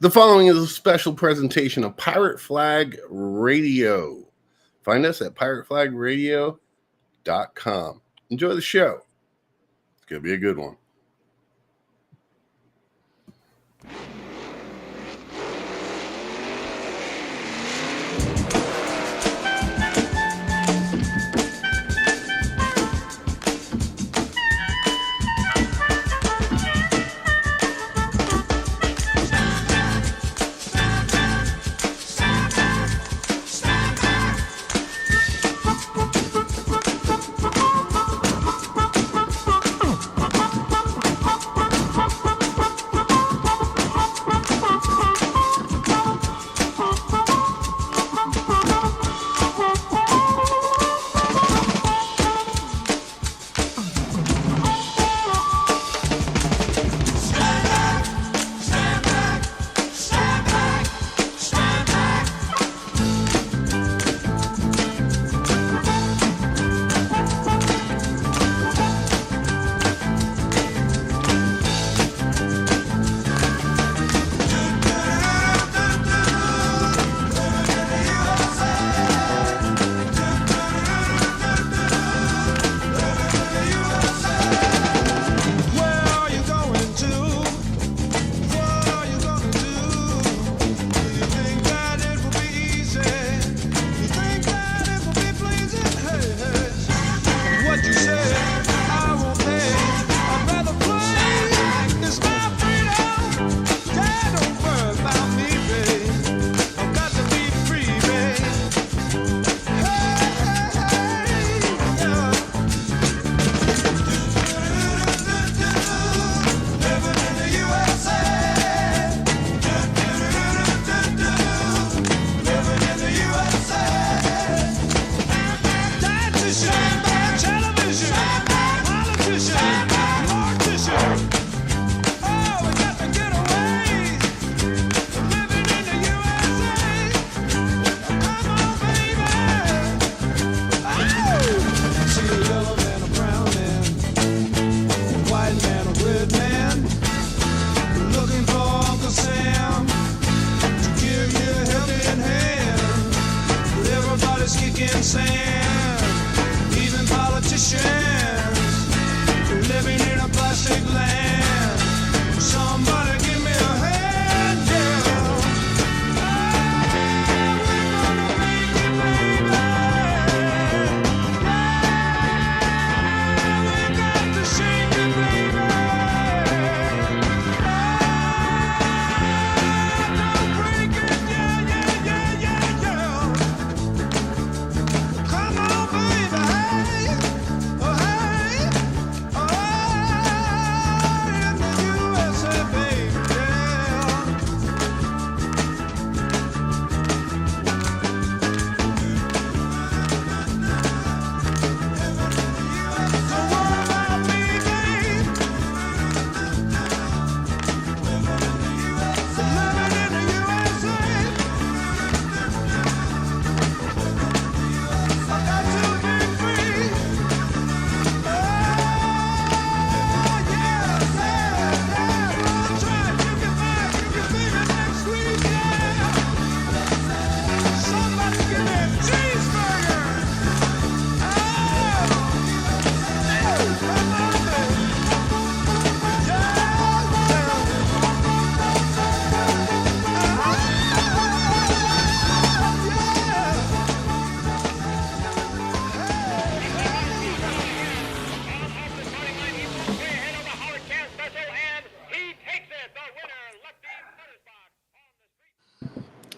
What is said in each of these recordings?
The following is a special presentation of Pirate Flag Radio. Find us at pirateflagradio.com. Enjoy the show. It's going to be a good one.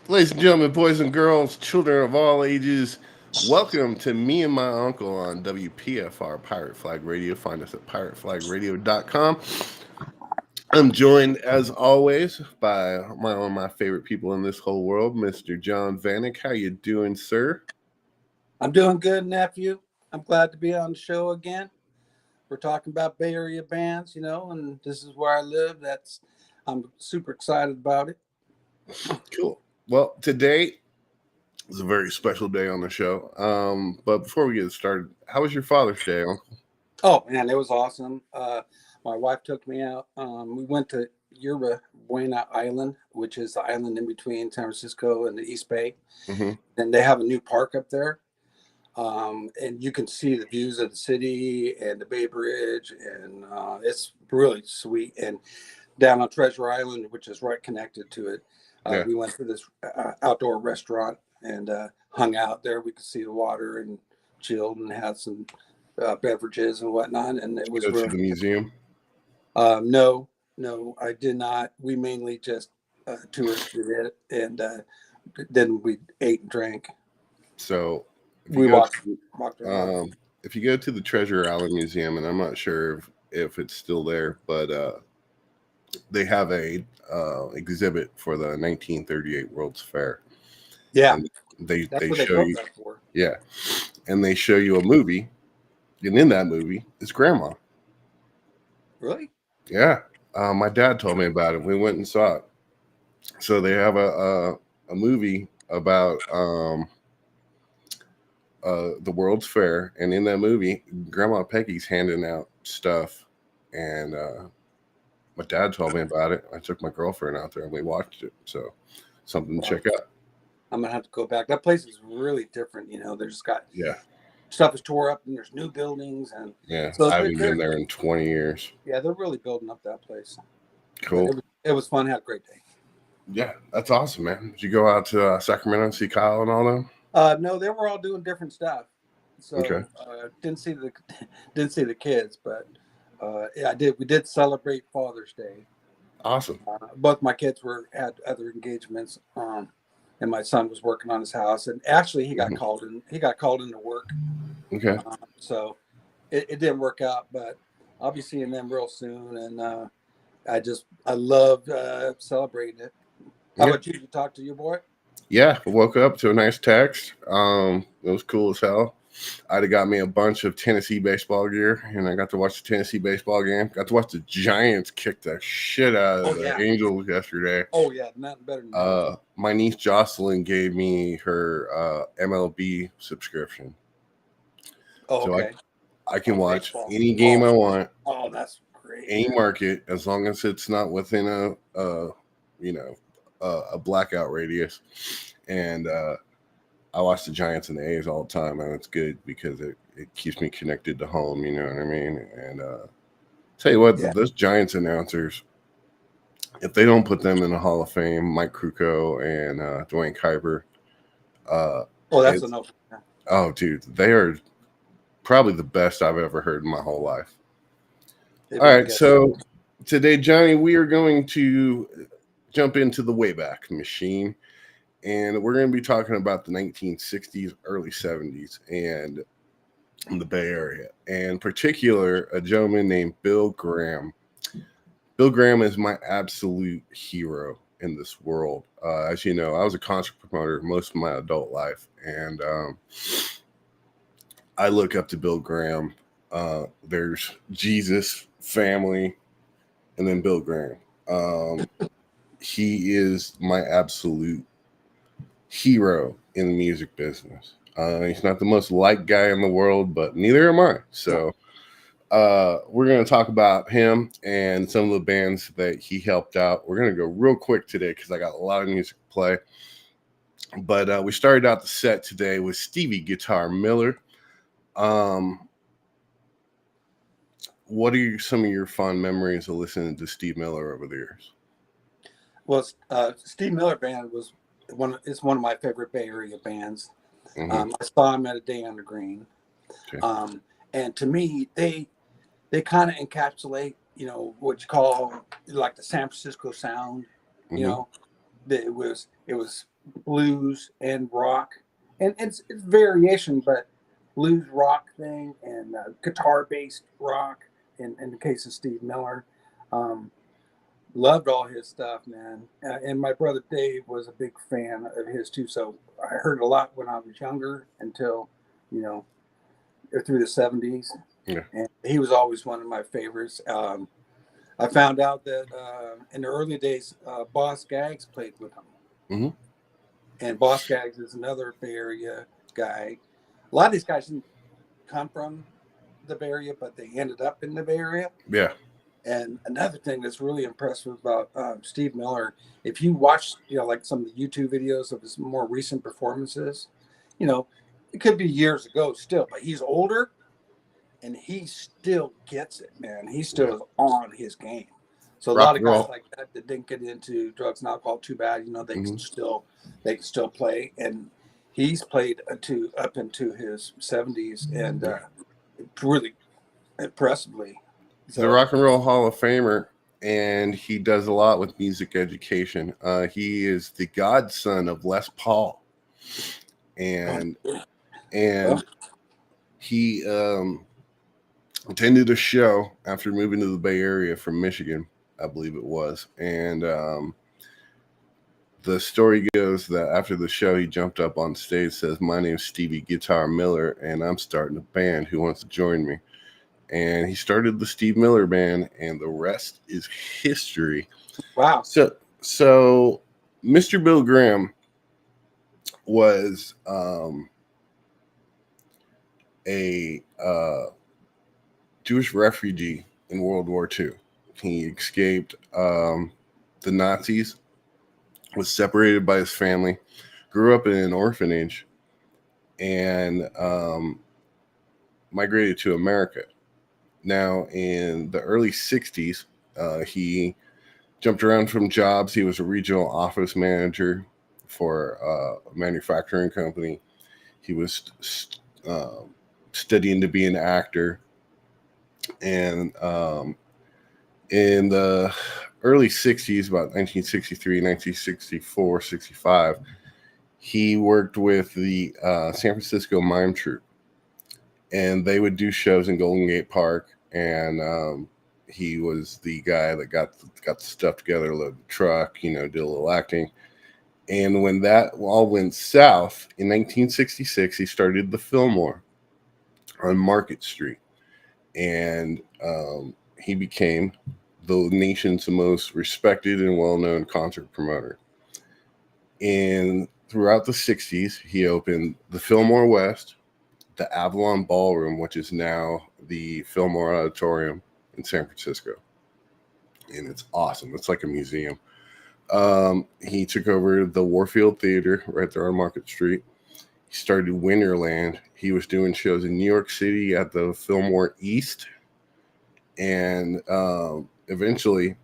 Ladies and gentlemen, boys and girls, children of all ages, welcome to Me and My Uncle on Wpfr Pirate Flag Radio. Find us at pirateflagradio.com. I'm joined, as always, by one of my favorite people in this whole world, Mr. John Vanek. How you doing, sir? I'm doing good, nephew. I'm glad to be on the show again. We're talking about Bay Area bands, and this is where I live. I'm super excited about it. Cool. Well, today is a very special day on the show. But before we get started, how was your Father's Day, Uncle? Oh, man, it was awesome. My wife took me out. We went to Yerba Buena Island, which is the island in between San Francisco and the East Bay, Mm-hmm. and they have a new park up there. And you can see the views of the city and the Bay Bridge, and it's really sweet. And down on Treasure Island, which is right connected to it, Yeah. we went to this outdoor restaurant and hung out there. We could see the water and chilled and had some beverages and whatnot, and it was Go to really the museum. no, no, I did not. We mainly just touristed it, and then we ate and drank. So if you We go walked to around. if you go to the Treasure Island Museum, and I'm not sure if it's still there, but they have a exhibit for the 1938 World's Fair, Yeah, and they that's they what they show built you, that for. yeah, and they show you a movie, and in that movie is Grandma. Really? Yeah, my dad told me about it. We went and saw it. So they have a movie about the World's Fair, and in that movie, Grandma Peggy's handing out stuff, and my dad told me about it. I took my girlfriend out there, and we watched it. So something to Wow. check out. I'm gonna have to go back. That place is really different. They just got Yeah, stuff is tore up, and there's new buildings, and yeah. so I they're, haven't been they're there in 20 years. yeah, they're really building up that place. But Cool. it was fun. Had a great day. Yeah, that's awesome, man. Did you go out to Sacramento and see Kyle and all them? No, they were all doing different stuff. Okay. So didn't see the didn't see the kids, but yeah, I did. We did celebrate Father's Day. Awesome. Both my kids had other engagements, and my son was working on his house. And actually, he got Mhm. called in. He got called into work, Okay. so it didn't work out. But I'll be seeing them real soon, and I love celebrating it. How Yeah. about you? You talk to your boy? Yeah, I woke up to a nice text. It was cool as hell. I'd have got me a bunch of Tennessee baseball gear, and I got to watch the Tennessee baseball game. Got to watch the Giants kick the shit out of the Angels yesterday. Oh yeah, nothing better than that. My niece Jocelyn gave me her MLB subscription, Oh, so okay. I can watch Baseball. any game I want, Oh, that's great. any market, as long as it's not within a blackout radius. And I watch the Giants and the A's all the time, and it's good because it keeps me connected to home. You know what I mean? And tell you what, those Giants announcers, if they don't put them in the Hall of Fame, Mike Krukow and Dwayne Kuiper. That's enough. Oh, dude, they are probably the best I've ever heard in my whole life. All right, so today, Johnny, we are going to jump into the Wayback Machine, and we're going to be talking about the 1960s, early 70s, and in the Bay Area, and in particular, a gentleman named Bill Graham. Bill Graham is my absolute hero in this world. As you know, I was a concert promoter most of my adult life, and I look up to Bill Graham. There's Jesus, family, and then Bill Graham. He is my absolute hero in the music business. He's not the most liked guy in the world, but neither am I. So we're going to talk about him and some of the bands that he helped out. We're going to go real quick today because I got a lot of music to play. But we started out the set today with Stevie Guitar Miller. What are some of your fond memories of listening to Steve Miller over the years? Well, Steve Miller Band was one of my favorite Bay Area bands. Mm-hmm. I saw him at A Day on the Green. Okay. And to me, they kind of encapsulate, what you call like the San Francisco sound. Mm-hmm. It was blues and rock, and it's variation, but blues rock thing and guitar based rock. In the case of Steve Miller, loved all his stuff, man. And my brother Dave was a big fan of his too. So I heard a lot when I was younger until, through the 70s. Yeah. And he was always one of my favorites. I found out that in the early days, Boss Gags played with him. Mm-hmm. And Boss Gags is another Bay Area guy. A lot of these guys didn't come from the Bay Area, but they ended up in the Bay Area. Yeah. And another thing that's really impressive about Steve Miller, if you watch, like some of the YouTube videos of his more recent performances, you know, it could be years ago still, but he's older and he still gets it, man. He still is on his game. So a Rock lot of and guys roll. like that didn't get into drugs and alcohol too bad, Hmm. they can still play. And he's played up into his 70s and Yeah. really impressively. He's a So Rock and Roll Hall of Famer, and he does a lot with music education. He is the godson of Les Paul, oh, and well, and he attended a show after moving to the Bay Area from Michigan, I believe it was. And the story goes that after the show, he jumped up on stage, says, "My name's Stevie Guitar Miller, and I'm starting a band. Who wants to join me?" And he started the Steve Miller Band, and the rest is history. wow. So Mr. Bill Graham was a Jewish refugee in World War II. He escaped the Nazis, was separated by his family, grew up in an orphanage, and migrated to America. Now, in the early 60s, he jumped around from jobs. He was a regional office manager for a manufacturing company. He was studying to be an actor. And in the early 60s, about 1963, 1964, 65, he worked with the San Francisco Mime Troupe. And they would do shows in Golden Gate Park. And he was the guy that got the stuff together, loaded the truck, did a little acting. And when that all went south in 1966, he started the Fillmore on Market Street. And he became the nation's most respected and well-known concert promoter. And throughout the 60s, he opened the Fillmore West, the Avalon Ballroom, which is now the Fillmore Auditorium in San Francisco. And it's awesome. It's like a museum. He took over the Warfield Theater right there on Market Street. He started Winterland. He was doing shows in New York City at the Fillmore East. And eventually,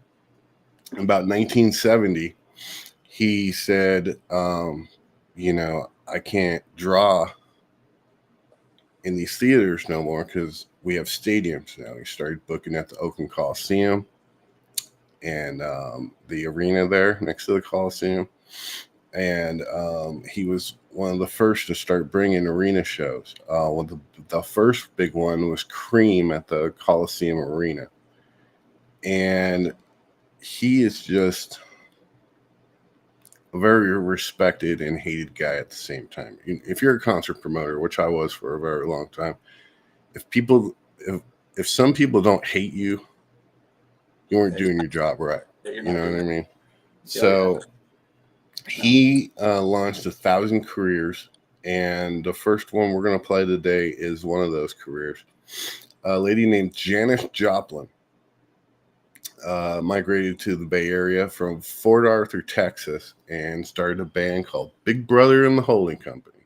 about 1970, he said, I can't draw in these theaters no more because we have stadiums now. He started booking at the Oakland Coliseum and the arena there next to the Coliseum. And he was one of the first to start bringing arena shows. The first big one was Cream at the Coliseum Arena. And he is just a very respected and hated guy at the same time. If you're a concert promoter, which I was for a very long time, if some people don't hate you, you weren't doing your job right. You know what I mean? So he launched 1,000 careers, and the first one we're going to play today is one of those careers. A lady named Janis Joplin migrated to the Bay Area from Fort Arthur, Texas, and started a band called Big Brother and the Holding Company.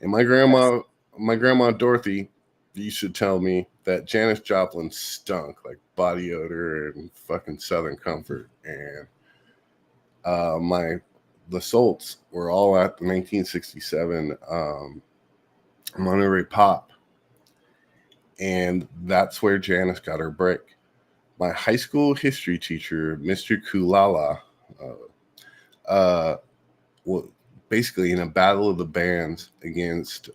And my grandma Dorothy used to tell me that Janis Joplin stunk like body odor and fucking Southern Comfort. And the Solts were all at the 1967 Monterey Pop. And that's where Janis got her break. My high school history teacher, Mr. Kulala, basically in a battle of the bands against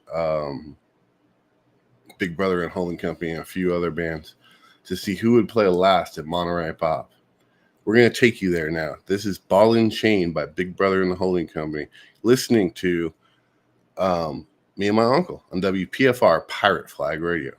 Big Brother and Holding Company and a few other bands to see who would play last at Monterey Pop. We're going to take you there now. This is Ball and Chain by Big Brother and the Holding Company, listening to me and my uncle on WPFR Pirate Flag Radio.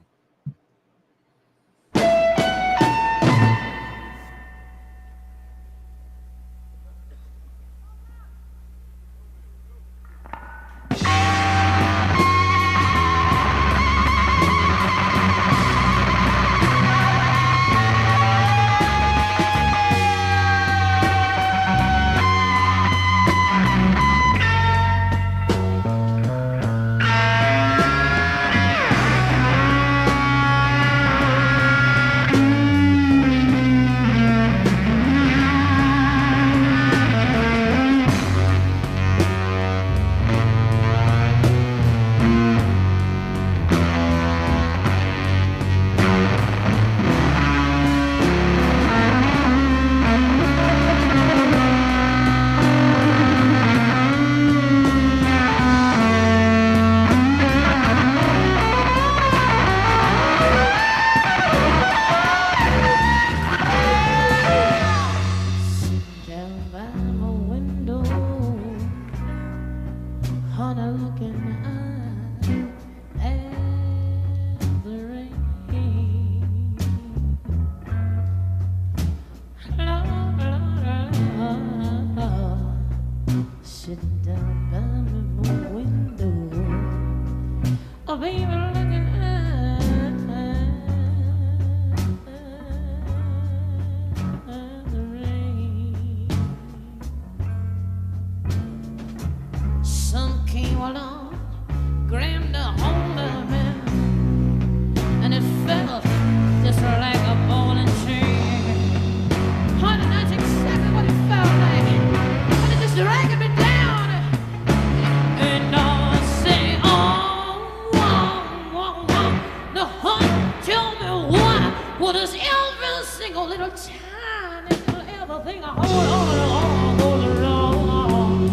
every single little tiny little everything I hold on goes wrong.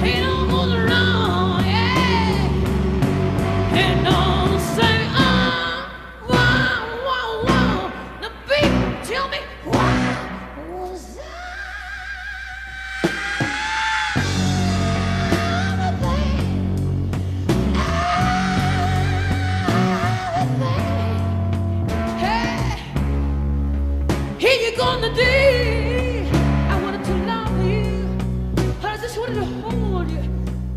It all goes wrong, yeah. And don't say, wow. The beat, tell me why was here you go on the day I wanted to love you, I just wanted to hold you.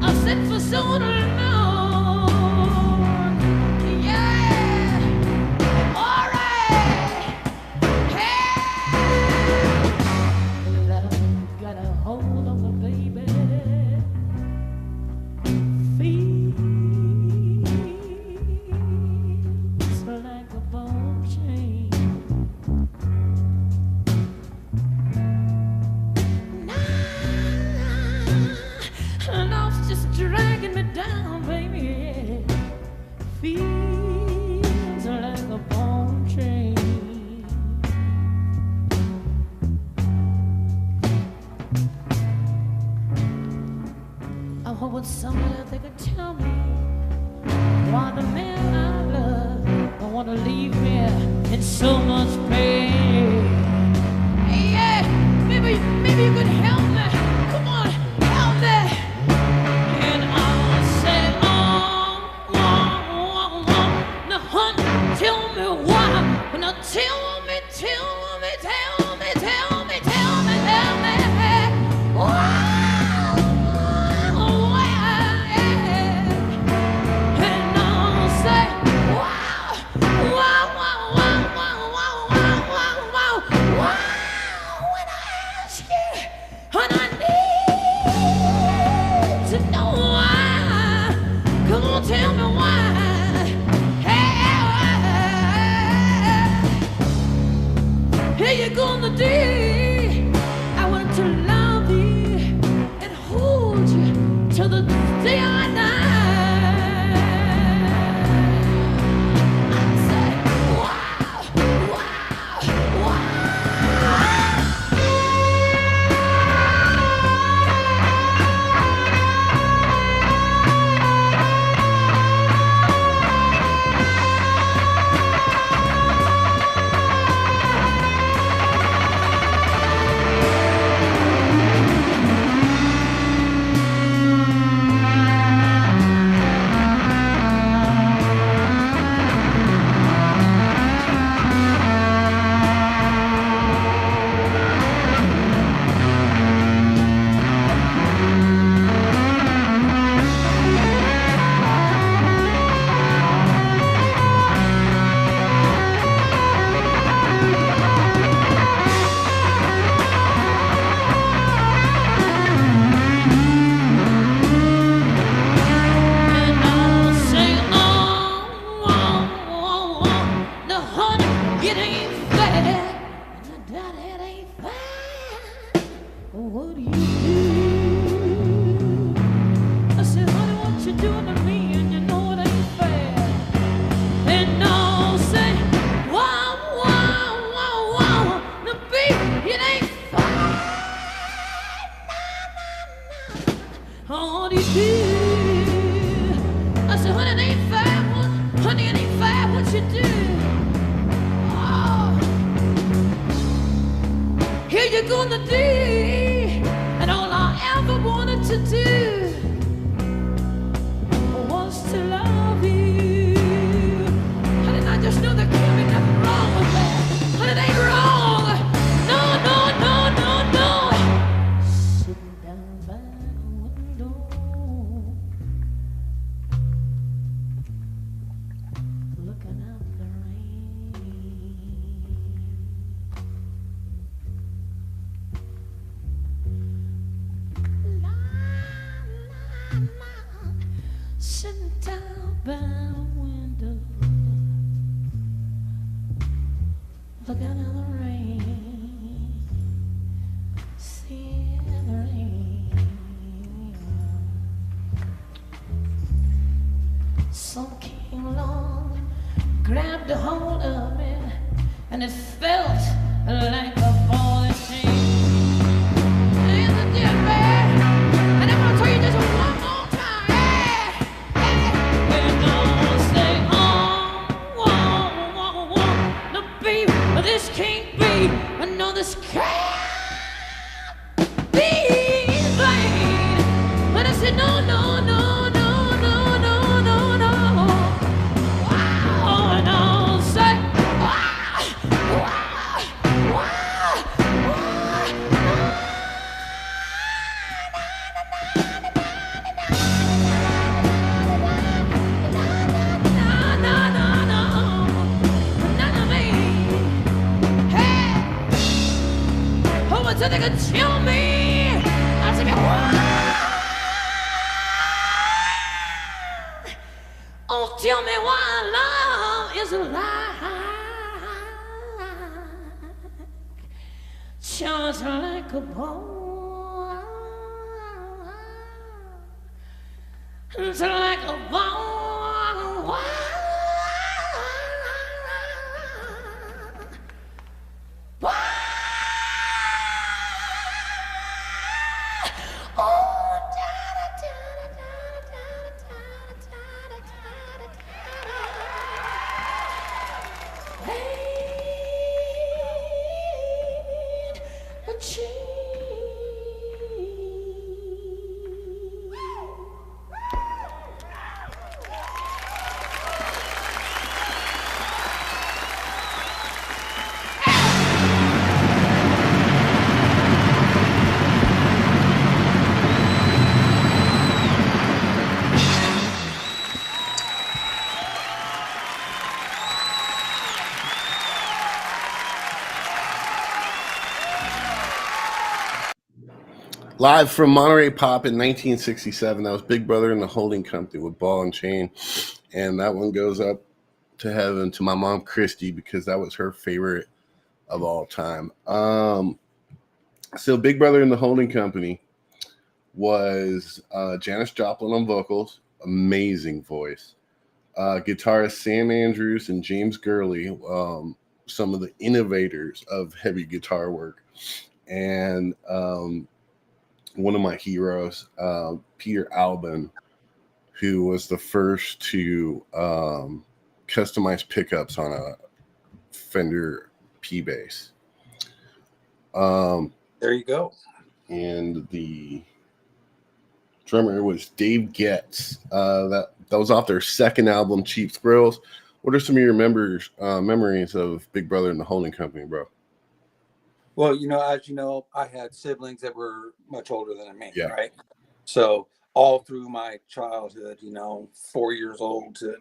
I said for so long, yeah. All right, hey, love got a hold on me, baby. Feels like a bone chain. Love's just dragging me down, baby. Feels like a bone chain. I'm hoping someday they could tell me why the man I love don't want to leave me in so much pain. Yeah, maybe you could help me. Come on, help me. And I'll say, now, honey, tell me why. Now, tell me why. And I'll say, wow. When I ask you, and I need to know why. Come on, tell me why. Hey, here you go on the day I wanted to love you and hold you till the day I die. I say, wow. Some came along, grabbed a hold of me, and it felt felt like a ball and chain. And the dear man, and I'm gonna tell you this one more time. We're gonna stay on the beat, but this can't be. No, this can't be vain. But I said no, no, no, no, no, no, no, no. Wow, and I'll say wow, wow, wow, no, no, no, none of me. Hey, so they could tell me. I said, oh, tell me why love is a lie. Just like a ball. Just like a ball. Live from Monterey Pop in 1967. That was Big Brother and the Holding Company with Ball and Chain. And that one goes up to heaven to my mom, Christy, because that was her favorite of all time. So Big Brother and the Holding Company was Janis Joplin on vocals, amazing voice. Guitarist Sam Andrews and James Gurley, some of the innovators of heavy guitar work. And one of my heroes, Peter Albin, who was the first to customize pickups on a Fender P bass. There you go. And the drummer was Dave Getz. That was off their second album, Cheap Thrills. What are some of your memories of Big Brother and the Holding Company, bro? Well, as you know, I had siblings that were much older than me, Yeah. right? So all through my childhood, 4 years old to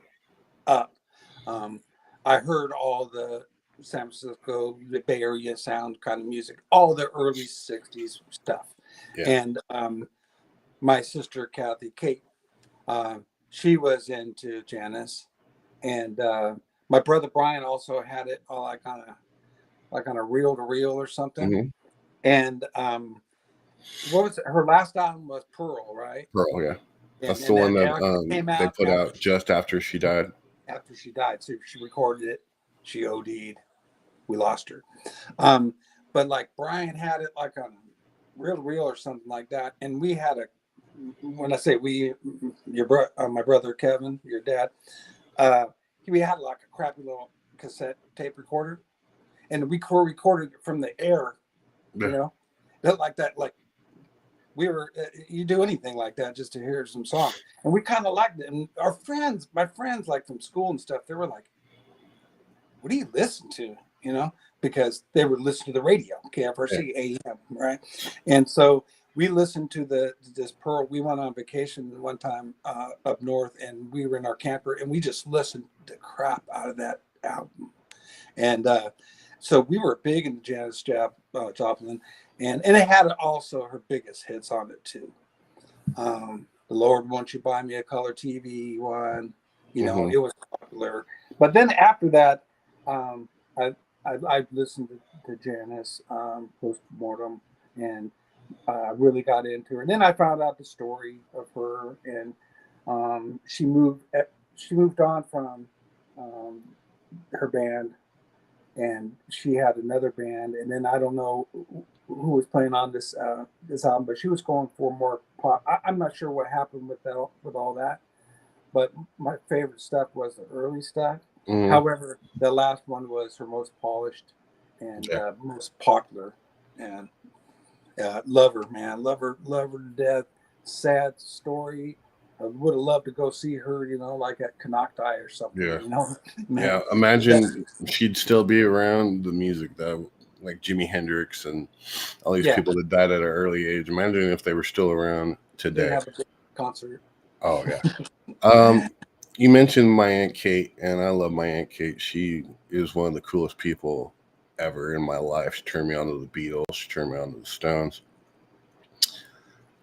up, I heard all the San Francisco, the Bay Area sound kind of music, all the early 60s stuff. Yeah. And my sister, Kathy Kate, she was into Janis. And my brother Brian also had it all like on a reel to reel or something. Mm-hmm. And what was it? Her last album was Pearl, right? Pearl, yeah. That's And the one that that came they put out just after she died. After she died. So she recorded it. She OD'd. We lost her. But like Brian had it like on reel to reel or something like that. And we had when I say we, my brother Kevin, your dad, we had like a crappy little cassette tape recorder. And we recorded it from the air, like that. Like you do anything like that just to hear some song. And we kind of liked it. And my friends like from school and stuff, they were like, what do you listen to? Because they would listen to the radio, KFRC AM, right? And so we listened to this Pearl. We went on vacation one time up north, and we were in our camper, and we just listened the crap out of that album. And so we were big into Janis Joplin, and it had also her biggest hits on it too. The Lord, Won't You Buy Me a Color TV one, It was popular. But then after that, I listened to Janis post-mortem, and I really got into her. And then I found out the story of her, and she moved on from her band. and she had another band, and then I don't know who was playing on this this album, but she was going for more pop. I'm not sure what happened with that, with all that, but my favorite stuff was the early stuff. Mhm. However, the last one was her most polished and most popular, and love her, man, love her to death. Sad story. I would have loved to go see her, you know, like at Canocti or something. Yeah. You know, Yeah, imagine she'd still be around. The music that, like Jimi Hendrix and all these people that died at an early age. Imagine if they were still around today. They'd have a big concert. Oh yeah. You mentioned my Aunt Kate, and I love my Aunt Kate. She is one of the coolest people ever in my life. She turned me on to the Beatles. She turned me on to the Stones.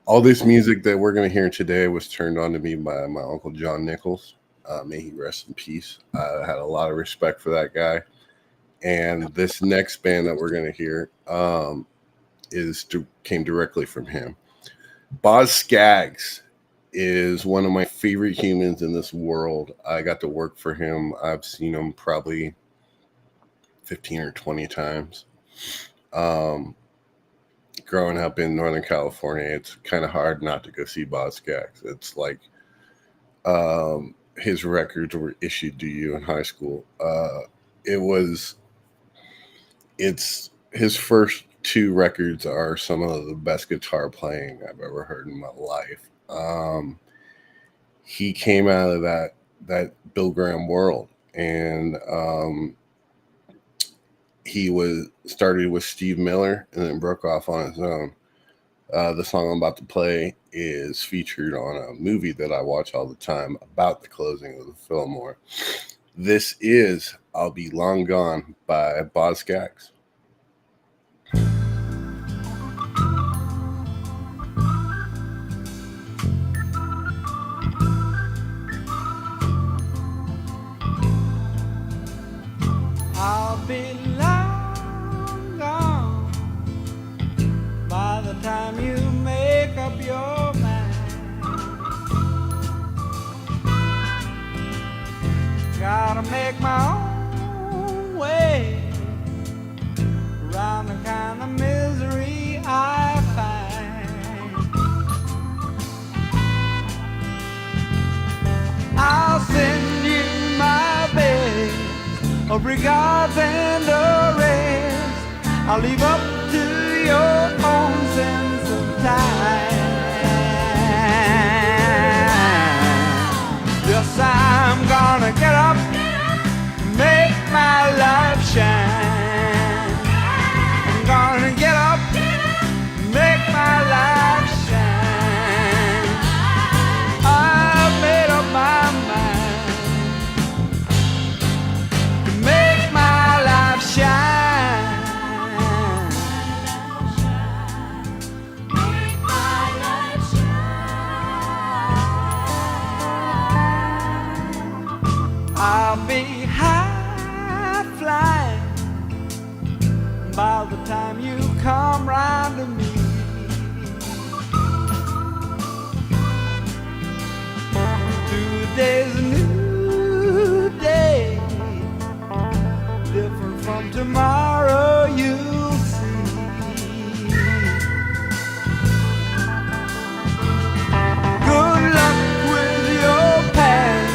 All this music that we're going to hear today was turned on to me by my Uncle John Nichols. May he rest in peace. I had a lot of respect for that guy. And this next band that we're going to hear came directly from him. Boz Scaggs is one of my favorite humans in this world. I got to work for him. I've seen him probably 15 or 20 times. Growing up in Northern California, it's kind of hard not to go see Boz Scaggs. It's like his records were issued to you in high school. It's his first two records are some of the best guitar playing I've ever heard in my life. He came out of that Bill Graham world, and he started with Steve Miller and then broke off on his own. The song I'm about to play is featured on a movie that I watch all the time about the closing of the Fillmore. This is I'll Be Long Gone by Boz Scaggs. I'll be long gone by the time you make up your mind. Gotta make my own way around the kind of misery I find. I'll send you my best of regards and a rest. I'll leave up to your own sense of time. Yes, I'm gonna get up, make my life shine. I'm gonna get up, make my life shine. I've made up my mind. I'll be high flying by the time you come round to me. Today's a new day, different from tomorrow, you'll see. Good luck with your past,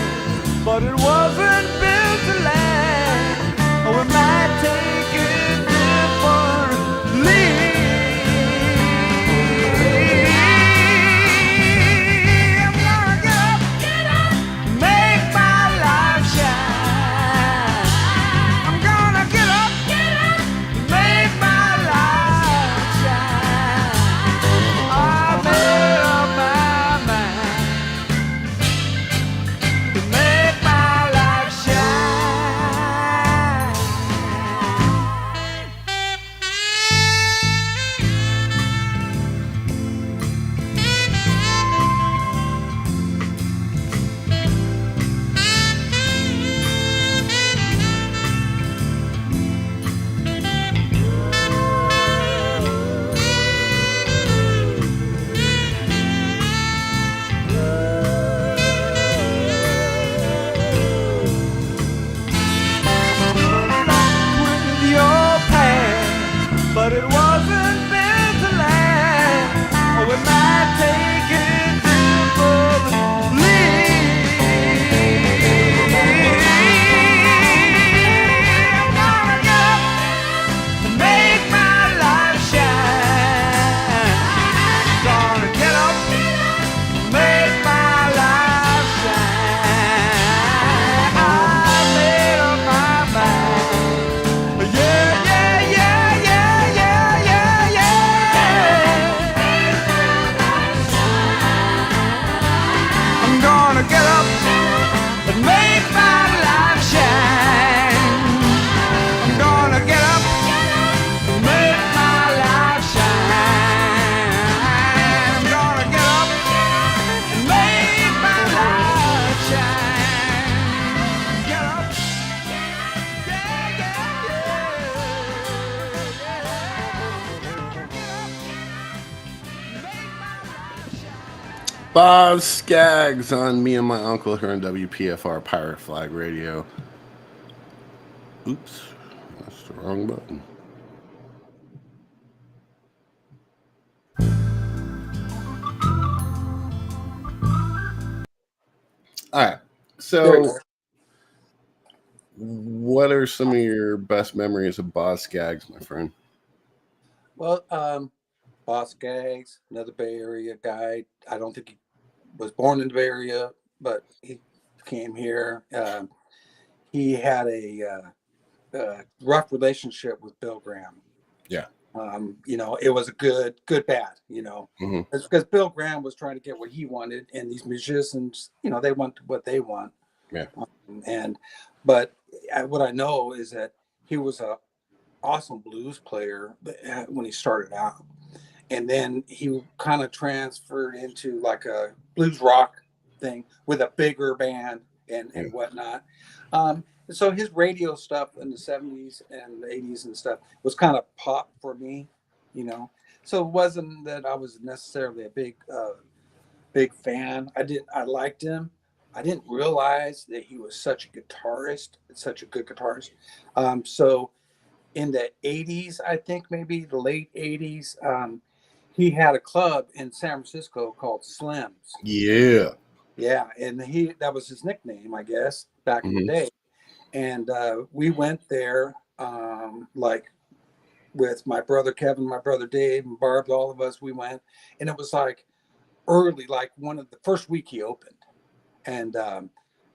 but it wasn't built to last. Or we might take it differently. I'm gonna get up, make my life shine. I'm gonna get up, make Boz Skaggs on Me and My Uncle here on WPFR Pirate Flag Radio. Oops, that's the wrong button. All right. There you So, go. what are some of your best memories of Boz Skaggs, my friend? Well, Boss Gags, another Bay Area guy. I don't think he was born in the Bay Area, but he came here. He had a rough relationship with Bill Graham. Yeah. It was a good bad. Mm-hmm. It's because Bill Graham was trying to get what he wanted, and these musicians, they want what they want. Yeah. But what I know is that he was a awesome blues player when he started out, and then he kind of transferred into like a blues rock thing with a bigger band Yeah. and whatnot. So his radio stuff in the 70s and the 80s and stuff was kind of pop for me, you know. So it wasn't that I was necessarily a big fan. I liked him. I didn't realize that he was such a guitarist, such a good guitarist. So in the 80s, I think maybe the late 80s, he had a club in San Francisco called Slim's. Yeah. Yeah, and that was his nickname, I guess, back in the Mm-hmm. day. And we went there, like with my brother Kevin, my brother Dave, and Barb. All of us, we went, and it was like early, like one of the first week he opened, and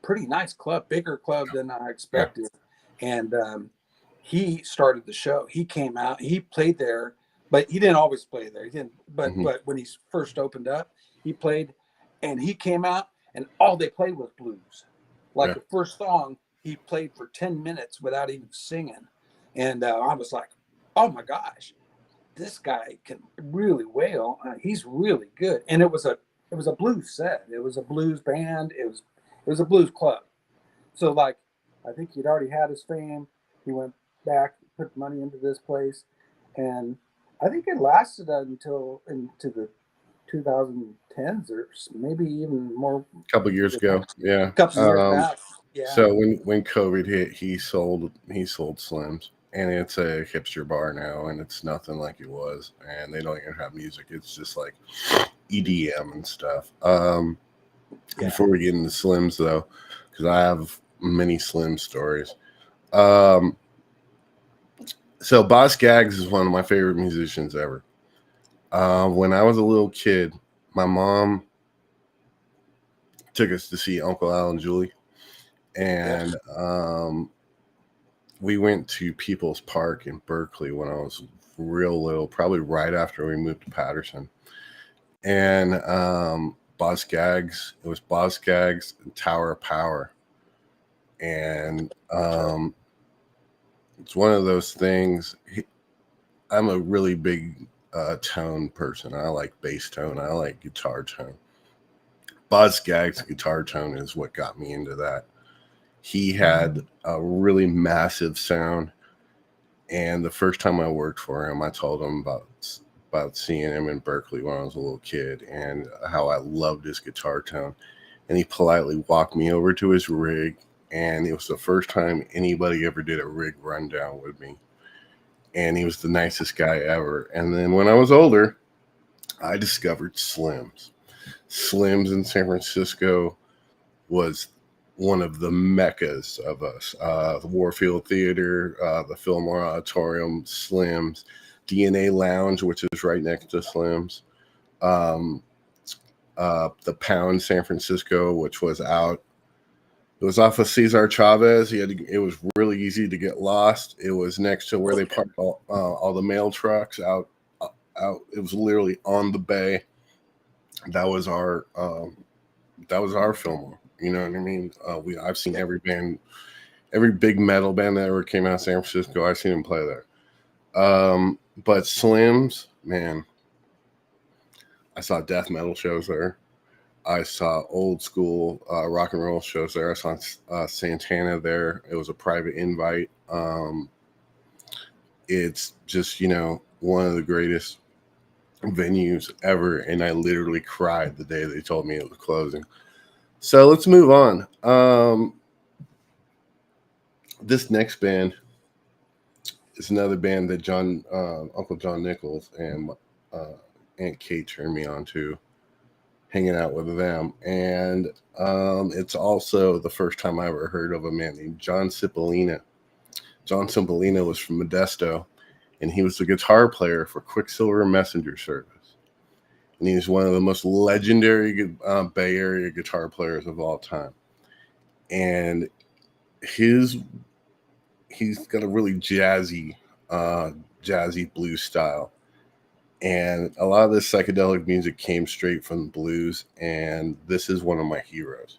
pretty nice club, bigger club than I Yeah. expected. And he started the show. He came out, he played there, but he didn't always play there. He didn't, Mm-hmm. but when he first opened up, he played, and he came out, and all they played was blues. Like Yeah. the first song, he played for 10 minutes without even singing, and I was like, oh my gosh, this guy can really wail. He's really good. And it was a blues set. It was a blues band. It was a blues club. So like, I think he'd already had his fame. He went back, put money into this place, and I think it lasted until into the 2010s or maybe even more. A couple years ago. Yeah. A couple of years back. Yeah. So when COVID hit, he sold Slims, and it's a hipster bar now, and it's nothing like it was, and they don't even have music. It's just like EDM and stuff. Yeah. Before we get into Slims, though, because I have many Slim stories. So Boz Skaggs is one of my favorite musicians ever. When I was a little kid, my mom took us to see Uncle Al and Julie, and we went to People's Park in Berkeley when I was real little, probably right after we moved to Patterson. And Boz Skaggs, it was Boz Skaggs and Tower of Power. And it's one of those things. I'm a really big tone person. I like bass tone. I like guitar tone. Boz Skaggs' guitar tone is what got me into that. He had a really massive sound, and the first time I worked for him, I told him about seeing him in Berkeley when I was a little kid and how I loved his guitar tone. And he politely walked me over to his rig, and it was the first time anybody ever did a rig rundown with me. And he was the nicest guy ever. And then when I was older, I discovered Slims. Slims in San Francisco was one of the meccas of us. The Warfield Theater, the Fillmore Auditorium, Slims, DNA Lounge, which is right next to Slims, the Pound San Francisco, which was out. It was off of Cesar Chavez. It was really easy to get lost. It was next to where they parked all the mail trucks out. It was literally on the bay. That was our Fillmore. You know what I mean? I've seen every big metal band that ever came out of San Francisco. I've seen them play there. But Slims, man, I saw death metal shows there. I saw old school rock and roll shows there. I saw Santana there. It was a private invite. It's just, one of the greatest venues ever, and I literally cried the day they told me it was closing. So let's move on. This next band is another band that Uncle John Nichols and Aunt Kate turned me on to, hanging out with them. And it's also the first time I ever heard of a man named John Cipollina. John Cipollina was from Modesto, and he was the guitar player for Quicksilver Messenger Service. And he's one of the most legendary Bay Area guitar players of all time. And he's got a really jazzy blues style. And a lot of this psychedelic music came straight from the blues, and this is one of my heroes.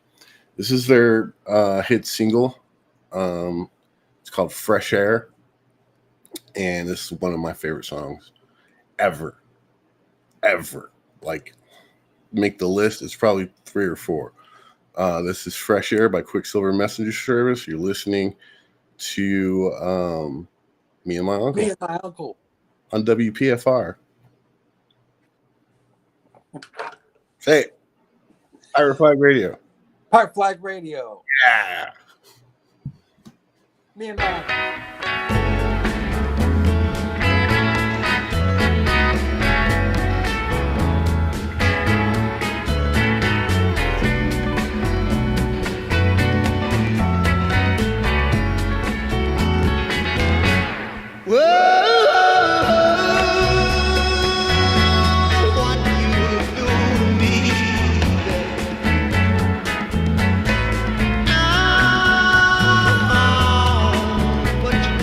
This is their hit single. It's called Fresh Air, and this is one of my favorite songs ever. Like, make the list. It's probably 3 or 4. This is Fresh Air by Quicksilver Messenger Service. You're listening to Me and My Uncle on WPFR. Say it. Pirate Flag Radio. Pirate Flag Radio. Yeah. Me and my What you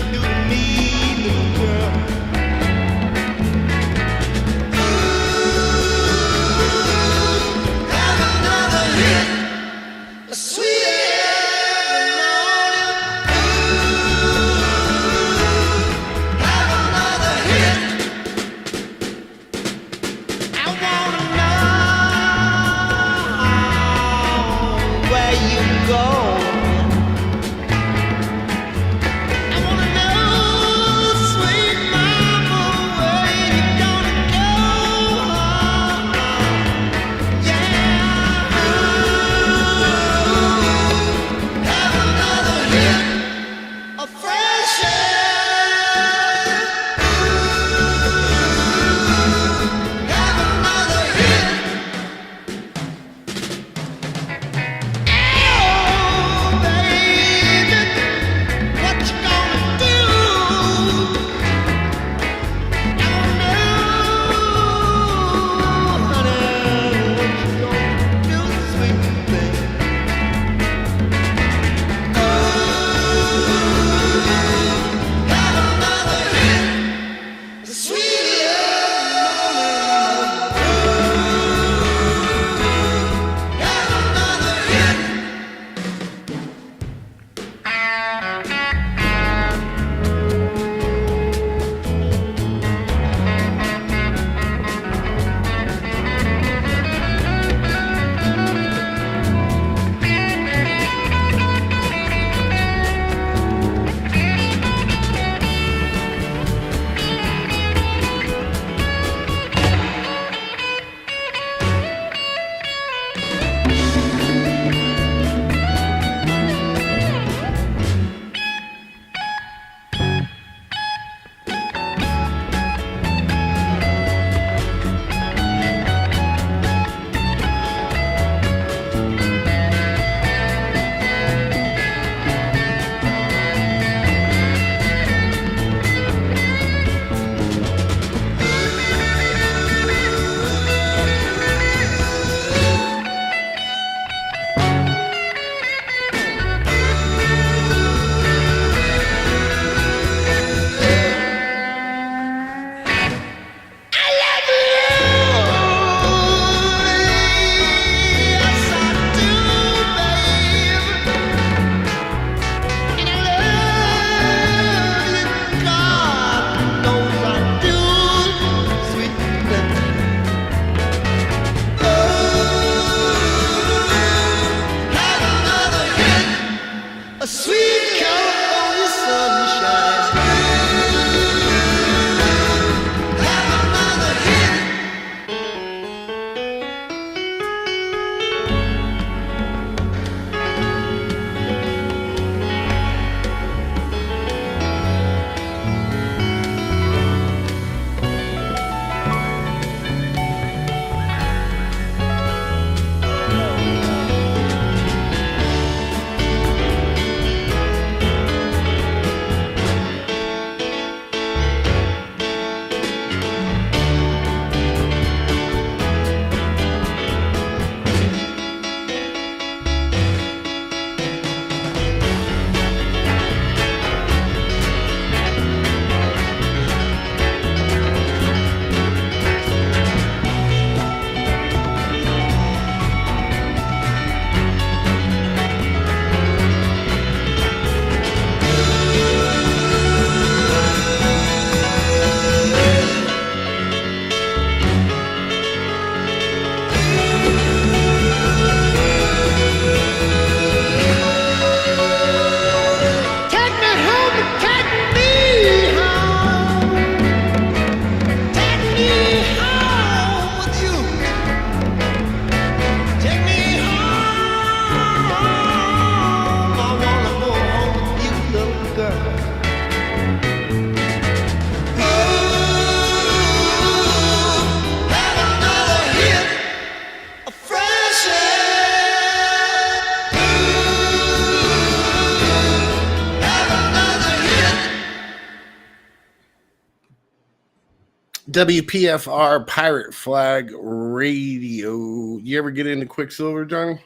WPFR Pirate Flag Radio. You ever get into Quicksilver, Johnny?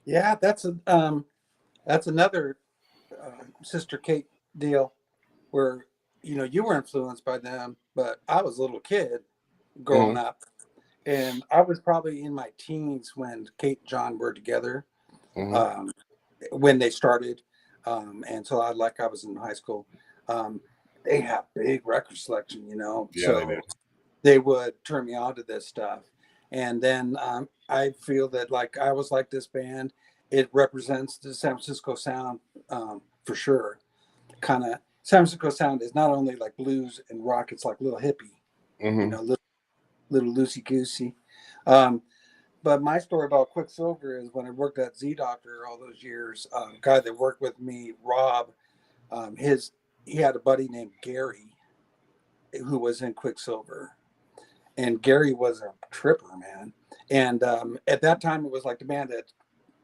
Yeah, that's another Sister Kate deal where you were influenced by them, but I was a little kid growing up, and I was probably in my teens when Kate and John were together, um, when they started, and so I was in high school. They have big record selection, Yeah, they so do. they would turn me on to this stuff, and then I feel that like I was like this band. It represents the San Francisco sound, for sure. Kind of San Francisco sound is not only like blues and rock; it's like little hippie, little loosey goosey. Um, but my story about Quicksilver is when I worked at Z Doctor all those years. Guy that worked with me, Rob, he had a buddy named Gary who was in Quicksilver, and Gary was a tripper, man. And at that time, it was like the band that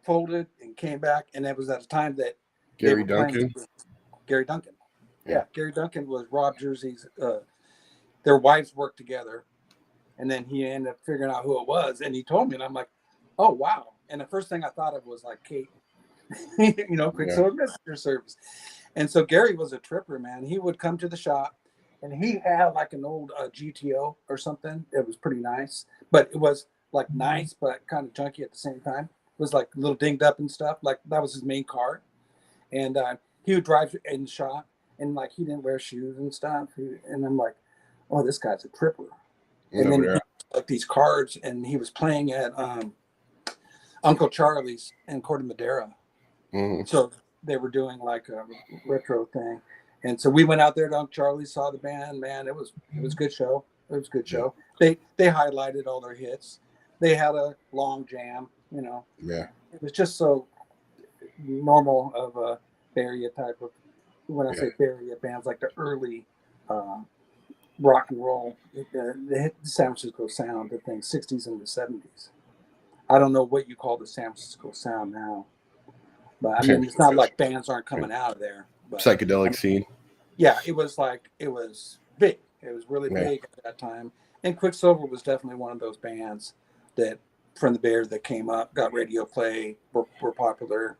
folded and came back, and it was at a time that they Gary were playing Duncan. Gary Duncan. Yeah, Gary Duncan was Rob Jersey's. Their wives worked together, and then he ended up figuring out who it was, and he told me, and I'm like, oh wow. And the first thing I thought of was like Kate, Quicksilver Messenger Service. And so Gary was a tripper, man. He would come to the shop, and he had like an old GTO or something. It was pretty nice, but it was like nice, but kind of junky at the same time. It was like a little dinged up and stuff. Like that was his main car. And he would drive in the shop, and like he didn't wear shoes and stuff. And I'm like, oh, this guy's a tripper. And then he had, like these cards, and he was playing at Uncle Charlie's in Corte Madera. So they were doing like a retro thing, and so we went out there to Uncle Charlie's, saw the band. Man, it was a good show. It was a good show. They highlighted all their hits. They had a long jam. Yeah. It was just so normal of a Bay Area type of. When I say Bay Area bands, like the early rock and roll, the San Francisco sound, the thing, 60s and the 70s. I don't know what you call the San Francisco sound now, but I mean, it's not like bands aren't coming out of there. But, psychedelic scene. Yeah, it was big. It was really big at that time. And Quicksilver was definitely one of those bands that from the Bay Area that came up, got radio play, were popular,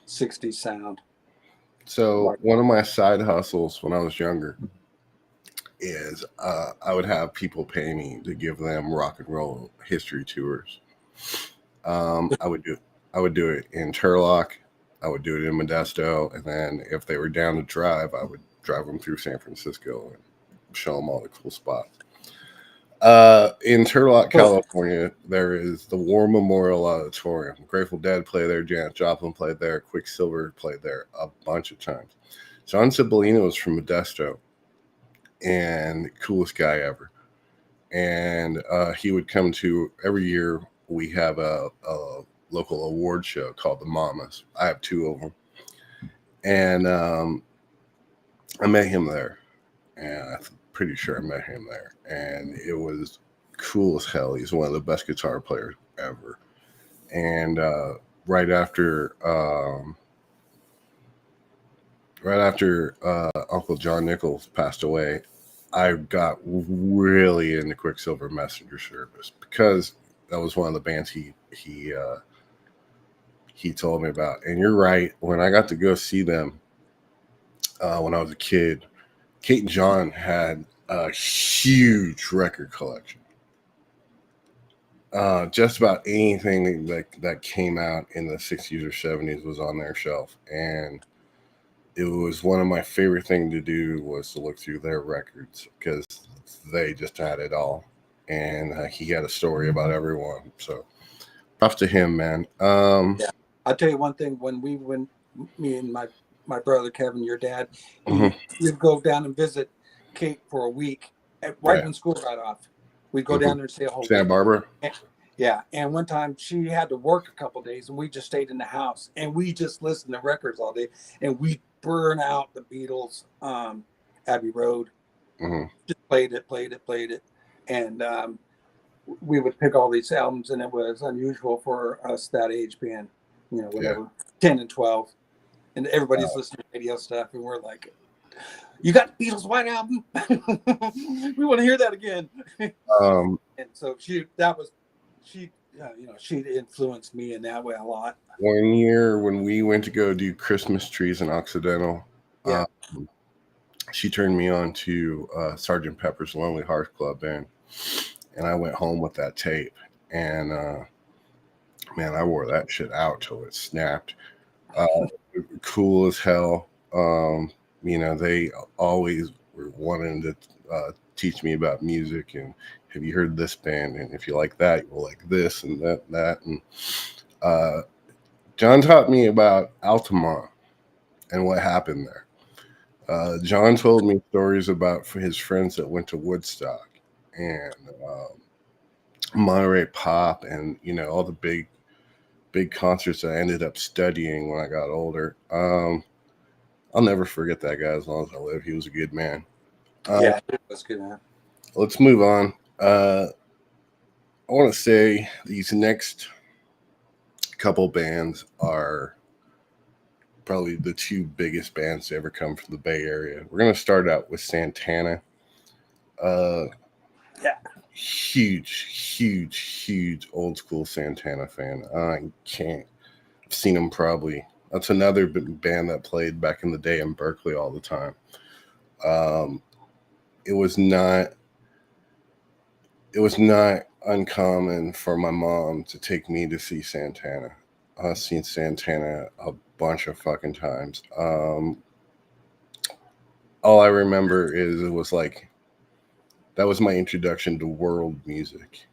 60s sound. So one of my side hustles when I was younger is I would have people pay me to give them rock and roll history tours. I would do it in Turlock. I would do it in Modesto, and then if they were down to drive, I would drive them through San Francisco and show them all the cool spots. In Turlock, California, there is the War Memorial Auditorium. Grateful Dead played there, Janis Joplin played there, Quicksilver played there a bunch of times. John Cipollino was from Modesto, and coolest guy ever. And he would come to every year. We have a local award show called the Mamas. I have two of them, and I met him there, and I'm pretty sure I met him there, and it was cool as hell. He's one of the best guitar players ever. And right after Uncle John Nichols passed away, I got really into Quicksilver Messenger Service because that was one of the bands he told me about. And you're right. When I got to go see them when I was a kid, Kate and John had a huge record collection. Just about anything that came out in the 60s or 70s was on their shelf. And it was one of my favorite things to do was to look through their records because they just had it all. And he had a story about everyone. So props to him, man. I'll tell you one thing. When me and my brother Kevin, your dad, we'd go down and visit Kate for a week, when school got off. We'd go down there and stay a whole Santa week. Barbara. And one time she had to work a couple of days, and we just stayed in the house, and we just listened to records all day, and we burn out the Beatles, Abbey Road. Just played it, and we would pick all these albums, and it was unusual for us that age being, 10 and 12, and everybody's listening to radio stuff, and we're like, You got the Beatles' White Album? We want to hear that again. Um, And so she influenced me in that way a lot. one year when we went to go do Christmas trees in Occidental, Yeah. she turned me on to Sgt. Pepper's Lonely Hearts Club Band, and I went home with that tape, and man, I wore that shit out till it snapped. Cool as hell. They always were wanting to teach me about music, and have you heard this band? And if you like that, you'll like this and that. And John taught me about Altamont and what happened there. John told me stories about his friends that went to Woodstock and Monterey Pop, and all the big concerts I ended up studying when I got older. I'll never forget that guy as long as I live. He was a good man. Yeah, it was good, man. Let's move on. I want to say these next couple bands are probably the two biggest bands to ever come from the Bay Area. We're going to start out with Santana. Huge old school Santana fan. I've seen them probably. That's another band that played back in the day in Berkeley all the time. It was not uncommon for my mom to take me to see Santana. I've seen Santana a bunch of fucking times. All I remember is it was like, that was my introduction to world music.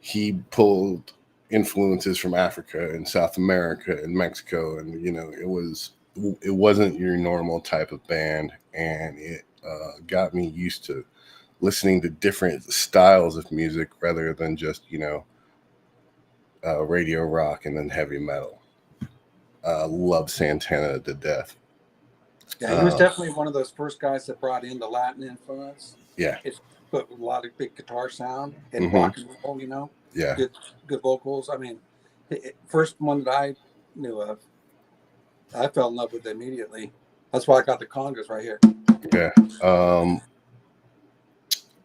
He pulled influences from Africa and South America and Mexico, and it wasn't your normal type of band, and it got me used to listening to different styles of music rather than just radio rock and then heavy metal. Love Santana to death. Yeah, he was definitely one of those first guys that brought in the Latin influence. Yeah, it's put a lot of big guitar sound and rock and roll. Yeah, good vocals. I mean, first one that I knew of, I fell in love with immediately. That's why I got the congas right here. Yeah.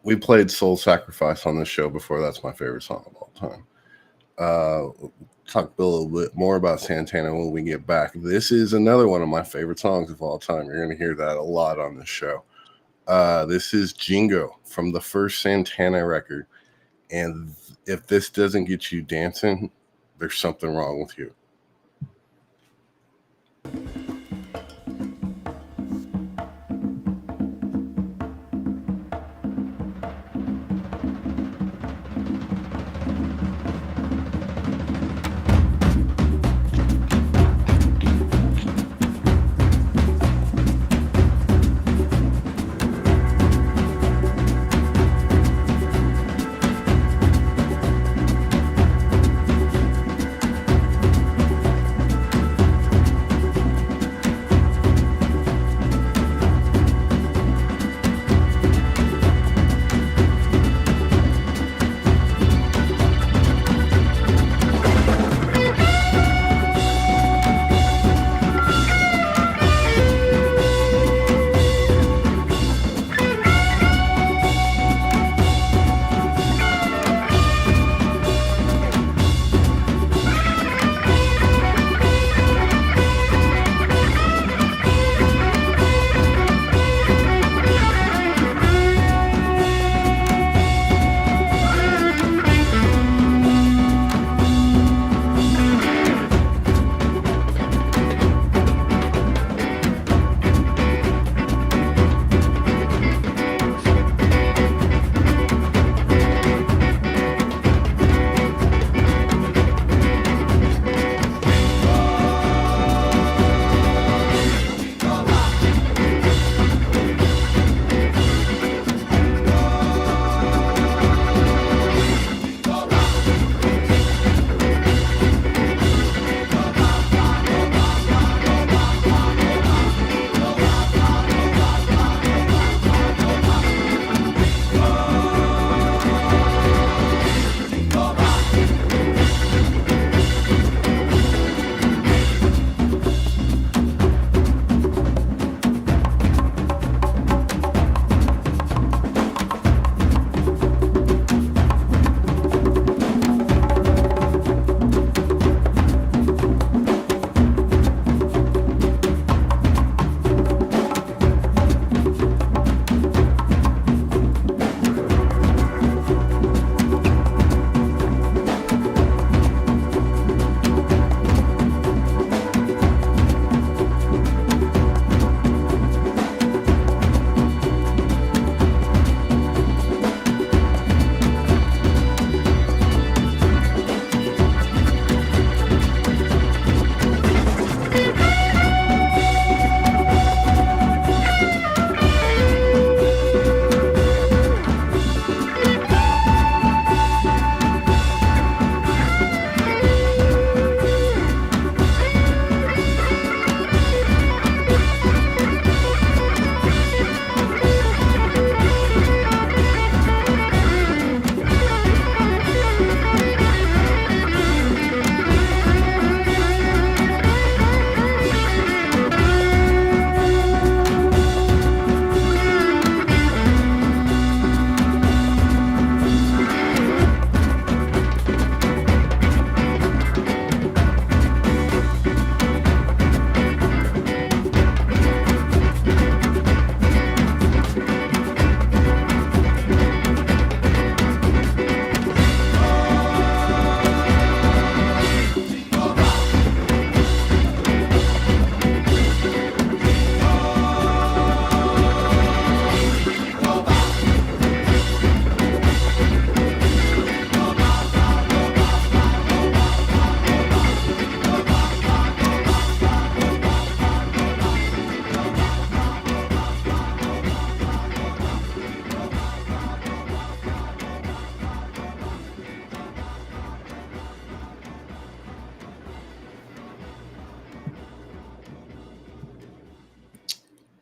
We played Soul Sacrifice on this show before. That's my favorite song of all time. Talk a little bit more about Santana when we get back. This is another one of my favorite songs of all time. You're going to hear that a lot on this show. This is Jingo from the first Santana record. And if this doesn't get you dancing, there's something wrong with you.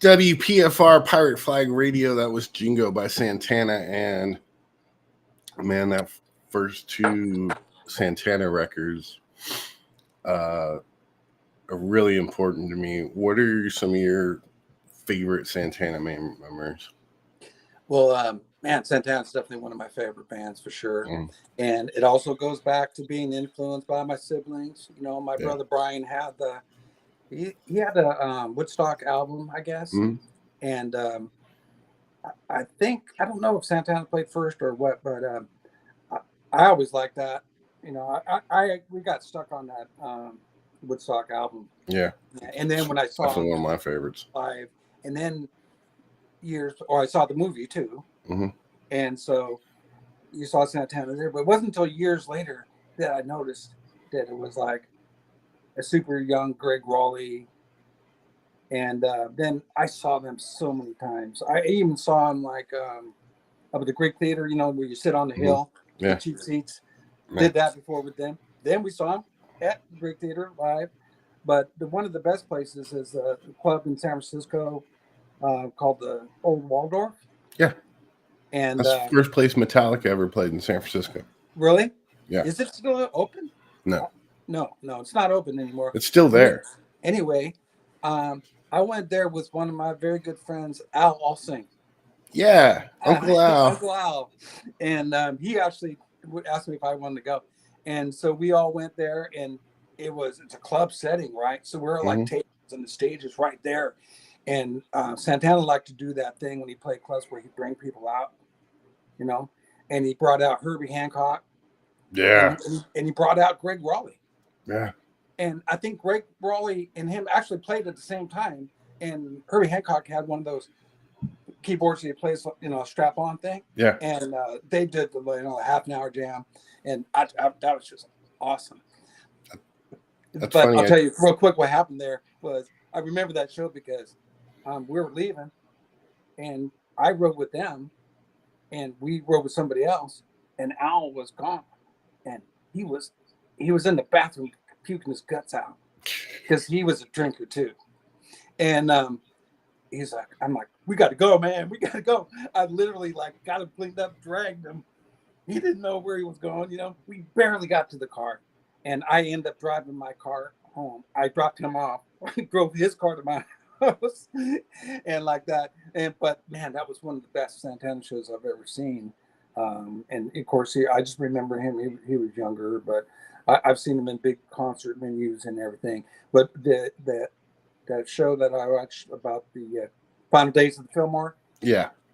WPFR Pirate Flag Radio. That was Jingo by Santana. And man, that first two Santana records are really important to me. What are some of your favorite Santana memories? Well, man, Santana's definitely one of my favorite bands for sure. And it also goes back to being influenced by my siblings. You know, my brother Brian had he had a Woodstock album, I guess. And I think, I don't know if Santana played first or what, but I always liked that. You know, we got stuck on that Woodstock album. Yeah. And then when I saw definitely one of my favorites live, and then I saw the movie too. And so you saw Santana there, but it wasn't until years later that I noticed that it was like a super young Greg Raleigh. And then I saw them so many times. I even saw them like up at the Greek Theater, you know, where you sit on the hill, the cheap seats. Did that before with them. Then we saw them at the Greek Theater live. But one of the best places is a club in San Francisco called the Old Waldorf. Yeah. And that's the first place Metallica ever played in San Francisco. Really? Yeah. Is it still open? No, it's not open anymore. It's still there. Anyway, I went there with one of my very good friends, Al Alsing. Yeah, Uncle Al. Uncle Al. And he actually asked me if I wanted to go. And so we all went there, and it's a club setting, right? So we're like tables, and the stage is right there. And Santana liked to do that thing when he played clubs where he'd bring people out, you know, and he brought out Herbie Hancock. Yeah. And he brought out Greg Raleigh. Yeah. And I think Greg Raleigh and him actually played at the same time. And Herbie Hancock had one of those keyboards that he plays, you know, a strap-on thing. Yeah. And they did a half an hour jam, and that was just awesome. That's but funny. I'll tell you real quick what happened there was I remember that show because we were leaving, and I rode with them, and we rode with somebody else, and Al was gone, and he was in the bathroom puking his guts out because he was a drinker too, and he's like, I'm like, we got to go, man, we got to go. I literally like got him cleaned up, dragged him. He didn't know where he was going, you know. We barely got to the car, and I ended up driving my car home. I dropped him off, drove his car to my house, and like that. But man, that was one of the best Santana shows I've ever seen. And of course, I just remember him. He was younger, but I've seen him in big concert venues and everything. But that show that I watched about the final days of the Fillmore,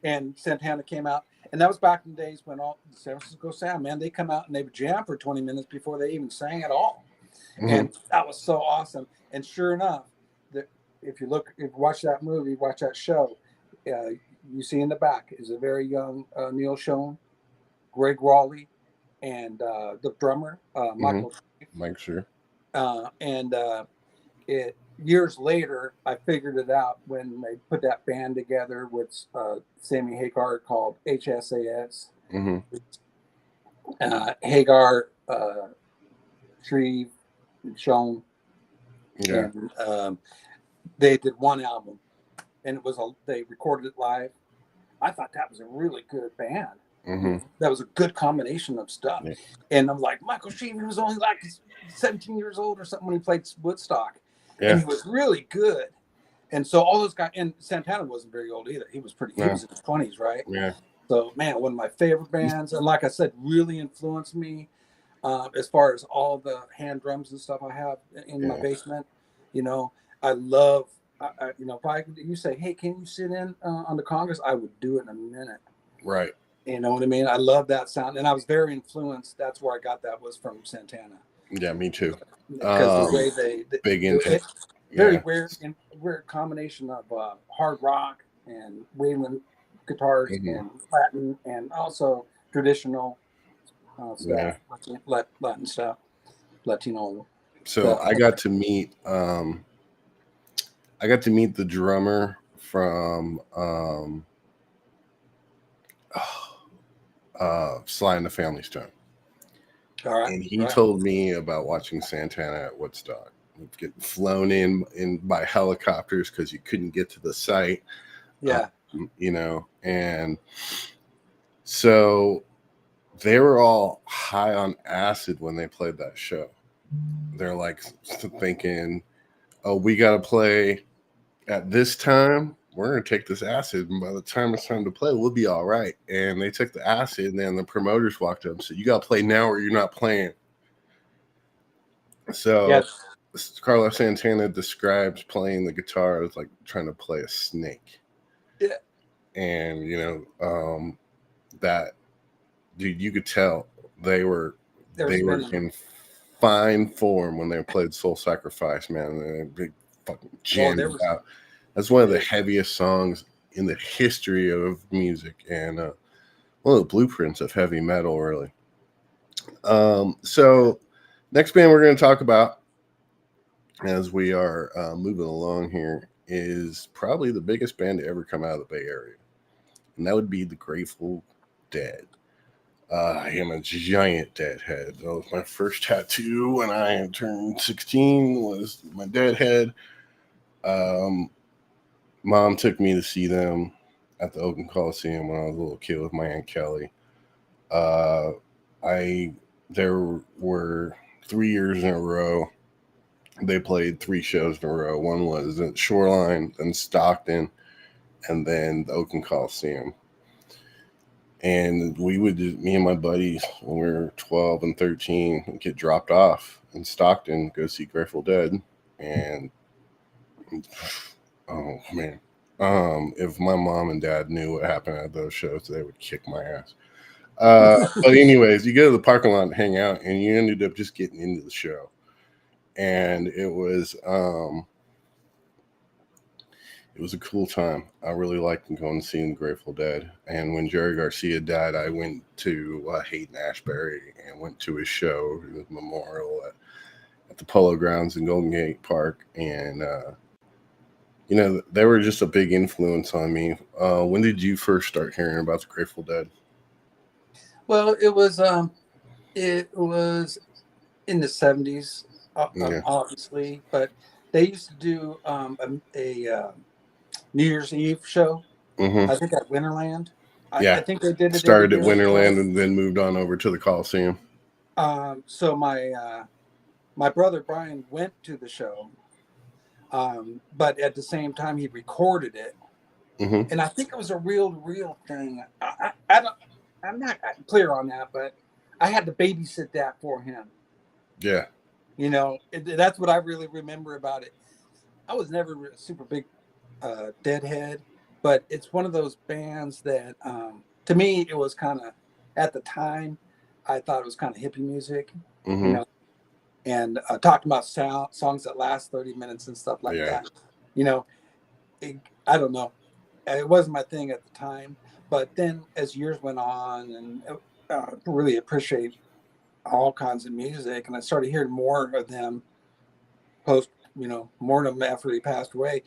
and Santana came out, and that was back in the days when all the San Francisco Sound, man, they come out and they would jam for 20 minutes before they even sang at all. And that was so awesome. And sure enough, if you watch that movie, watch that show, you see in the back is a very young Neil Schon, Greg Raleigh, and the drummer Michael. Mike, sure. And years later, I figured it out when they put that band together with Sammy Hagar called HSAS. Hagar, Shreve, and Schon. Yeah. And they did one album, and they recorded it live. I thought that was a really good band. That was a good combination of stuff. And I'm like, Michael Shreve, he was only like 17 years old or something when he played Woodstock. And he was really good. And so all those guys, and Santana wasn't very old either. He was he was in his 20s, right? Yeah. So, man, one of my favorite bands. And like I said, really influenced me as far as all the hand drums and stuff I have in my basement. You know, I love, you know, if you say, hey, can you sit in on the congas? I would do it in a minute. Right. You know what I mean? I love that sound. And I was very influenced. That's where I got that was from Santana. Yeah, me too. Because the way they big into very weird combination of hard rock and wailing guitars and Latin and also traditional stuff, Latin stuff, Latino. So stuff. I got to meet the drummer from Sly and the Family Stone. All right. And he told me about watching Santana at Woodstock. getting flown in by helicopters because you couldn't get to the site. Yeah. You know, and so they were all high on acid when they played that show. They're like thinking, oh, we got to play at this time. We're going to take this acid, and by the time it's time to play, we'll be all right. And they took the acid, and then the promoters walked up and said, you got to play now or you're not playing. So Yes. Carlos Santana describes playing the guitar as like trying to play a snake. Yeah. And, you know, that, dude, you could tell they were in fine form when they played Soul Sacrifice, man. They fucking jammed it out. That's one of the heaviest songs in the history of music, and one of the blueprints of heavy metal, really. So next band we're going to talk about as we are moving along here is probably the biggest band to ever come out of the Bay Area, and that would be the Grateful Dead. I am a giant Deadhead. That was my first tattoo when I turned 16 was my Deadhead. Mom took me to see them at the Oakland Coliseum when I was a little kid with my Aunt Kelly. There were 3 years in a row. They played 3 shows in a row. One was at Shoreline, then Stockton, and then the Oakland Coliseum. And we would, me and my buddies, when we were 12 and 13, get dropped off in Stockton, go see Grateful Dead. And, oh, man. If my mom and dad knew what happened at those shows, they would kick my ass. But anyways, you go to the parking lot and hang out, and you ended up just getting into the show. And it was a cool time. I really liked going and seeing the Grateful Dead. And when Jerry Garcia died, I went to Hayden Ashbury and went to his show, his memorial at the Polo Grounds in Golden Gate Park. And, you know, they were just a big influence on me. When did you first start hearing about the Grateful Dead? Well, it was in the 70s, obviously, but they used to do a New Year's Eve show. Mm-hmm. I think at Winterland. I think they did it. Started at Winterland and then moved on over to the Coliseum. So my brother Brian went to the show, but at the same time he recorded it, and I think it was a real thing. I'm not clear on that, but I had to babysit that for him. Yeah, you know, that's what I really remember about it. I was never a super big Deadhead, but it's one of those bands that to me it was kind of, at the time I thought it was kind of hippie music, you know, and talking about songs that last 30 minutes and stuff like that, you know. I don't know, it wasn't my thing at the time, but then as years went on and really appreciate all kinds of music, and I started hearing more of them post, you know, mortem after he passed away.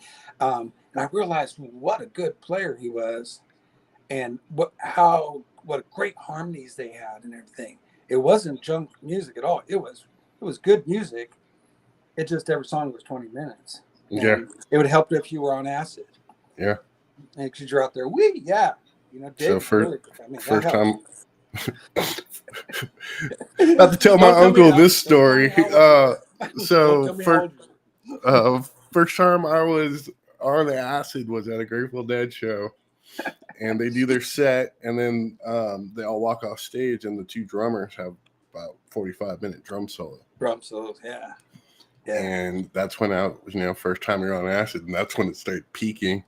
And I realized what a good player he was, and what great harmonies they had and everything. It wasn't junk music at all. It was good music. It just, every song was 20 minutes. And it would help if you were on acid. Yeah. And because you're out there, you know, so first time about to tell my uncle this story. So first time I was on the acid was at a Grateful Dead show, and they do their set, and then they all walk off stage, and the 2 drummers have about 45-minute drum solos, yeah. And that's when first time you're on acid, and that's when it started peaking,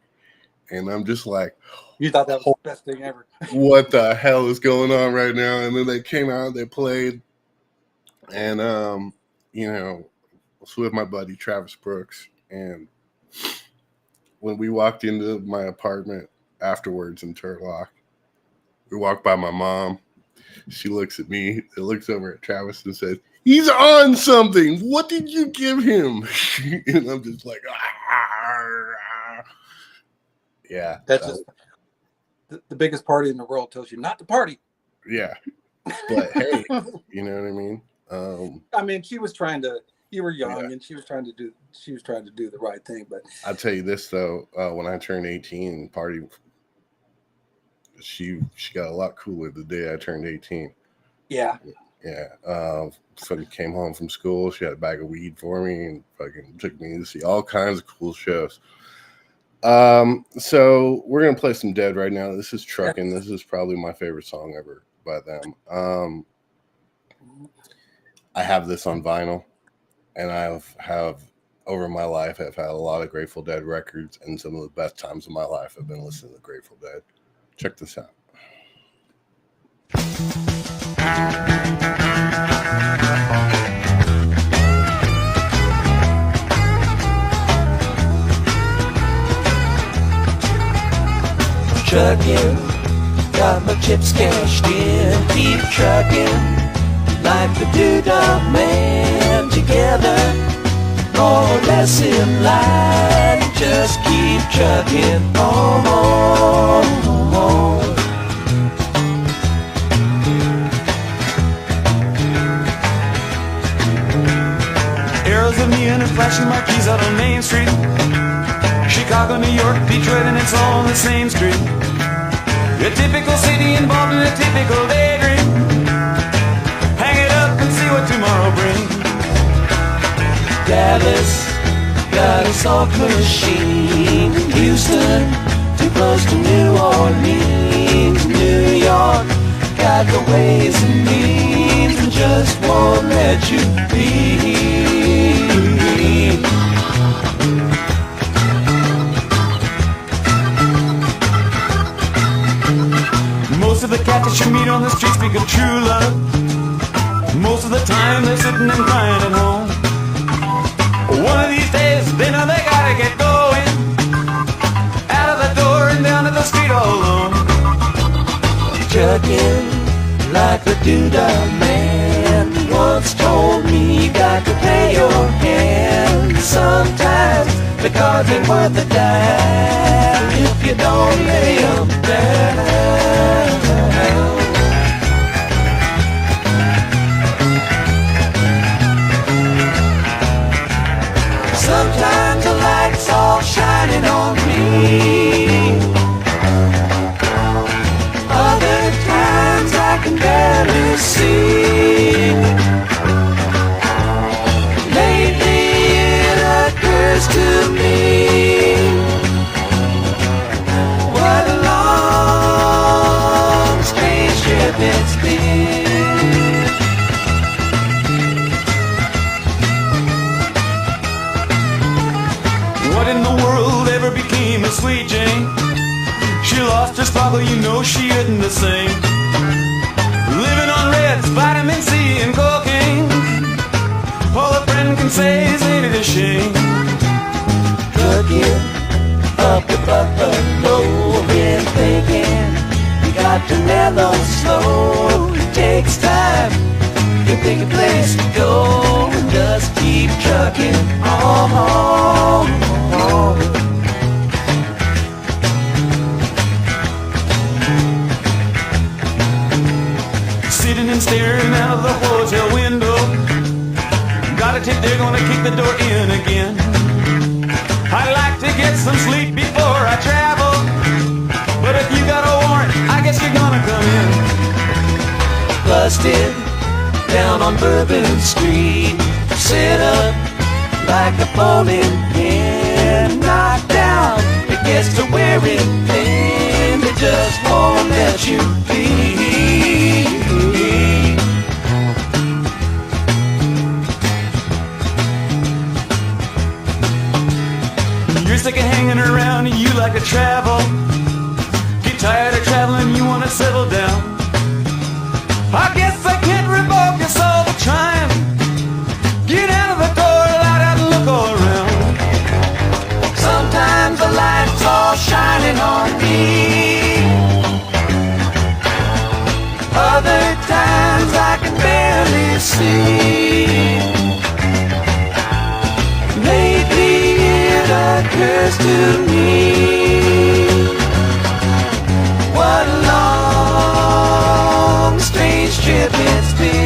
and I'm just like, you thought that was the best thing ever. What the hell is going on right now? And then they came out, they played, and you know, I was with my buddy Travis Brooks, and when we walked into my apartment afterwards in Turlock, we walked by my mom. She looks at me, looks over at Travis and says, "He's on something. What did you give him?" And I'm just like, yeah. That's just the biggest party in the world tells you not to party. Yeah. But hey, you know what I mean? I mean, she was trying to You were young, Yeah. and she was trying to do the right thing. But I'll tell you this though, when I turned 18, party, she got a lot cooler the day I turned 18. yeah, Fucking came home from school. She had a bag of weed for me and fucking took me to see all kinds of cool shows. So we're gonna play some Dead right now. This is Truckin'. This is probably my favorite song ever by them. I have this on vinyl, and I have over my life I've had a lot of Grateful Dead records, and some of the best times of my life I've been listening to Grateful Dead. Check this out. Trucking, got my chips cashed in. Keep trucking, like the Doodah Man. Together, more or less in line. Just keep trucking on. Arrows of neon and flashing marquees out on Main Street. Chicago, New York, Detroit, and it's all on the same street. A typical city involved in a typical daydream. Hang it up and see what tomorrow brings. Dallas, got a soft machine. Houston, too close to New Orleans. New York, got the ways and means, and just won't let you be. Most of the cats that you meet on the street speak of true love. Most of the time they're sitting and crying at home. One of these days they know they gotta get going. Out of the door and down to the street all alone. Trucking like the Doodah Man once told me, you got to pay your hand. Sometimes the cards ain't worth a dime if you don't lay 'em down. Sometimes the light's all shining on me. Other times I can barely see. Lately it occurs to me, what a long, strange trip it's been. What in the world ever became of Sweet Jane? She lost her sparkle, you know she isn't the same. Living on reds, vitamin C and cocaine. All a friend can say is ain't it a shame. Trucking up the Buffalo, been thinking you got to mellow slow. It takes time to pick a place to go and just keep trucking on. Sitting and staring out of the hotel window. Got a tip they're gonna kick the door in again. I'd like to get some sleep before I travel, but if you got a warrant, I guess you're gonna come in. Busted down on Bourbon Street, set up like a bowling pin. Knocked down, it gets to wearing thin. They just won't let you be. You're sick of hanging around and you like to travel. Get tired of traveling, you wanna settle down. I guess I can't revoke your soul for trying. Get out of the door, light out and look all around. Sometimes the light's all shining on me. Other times I can barely see. Lately it occurs to me, what a long, strange trip it's been.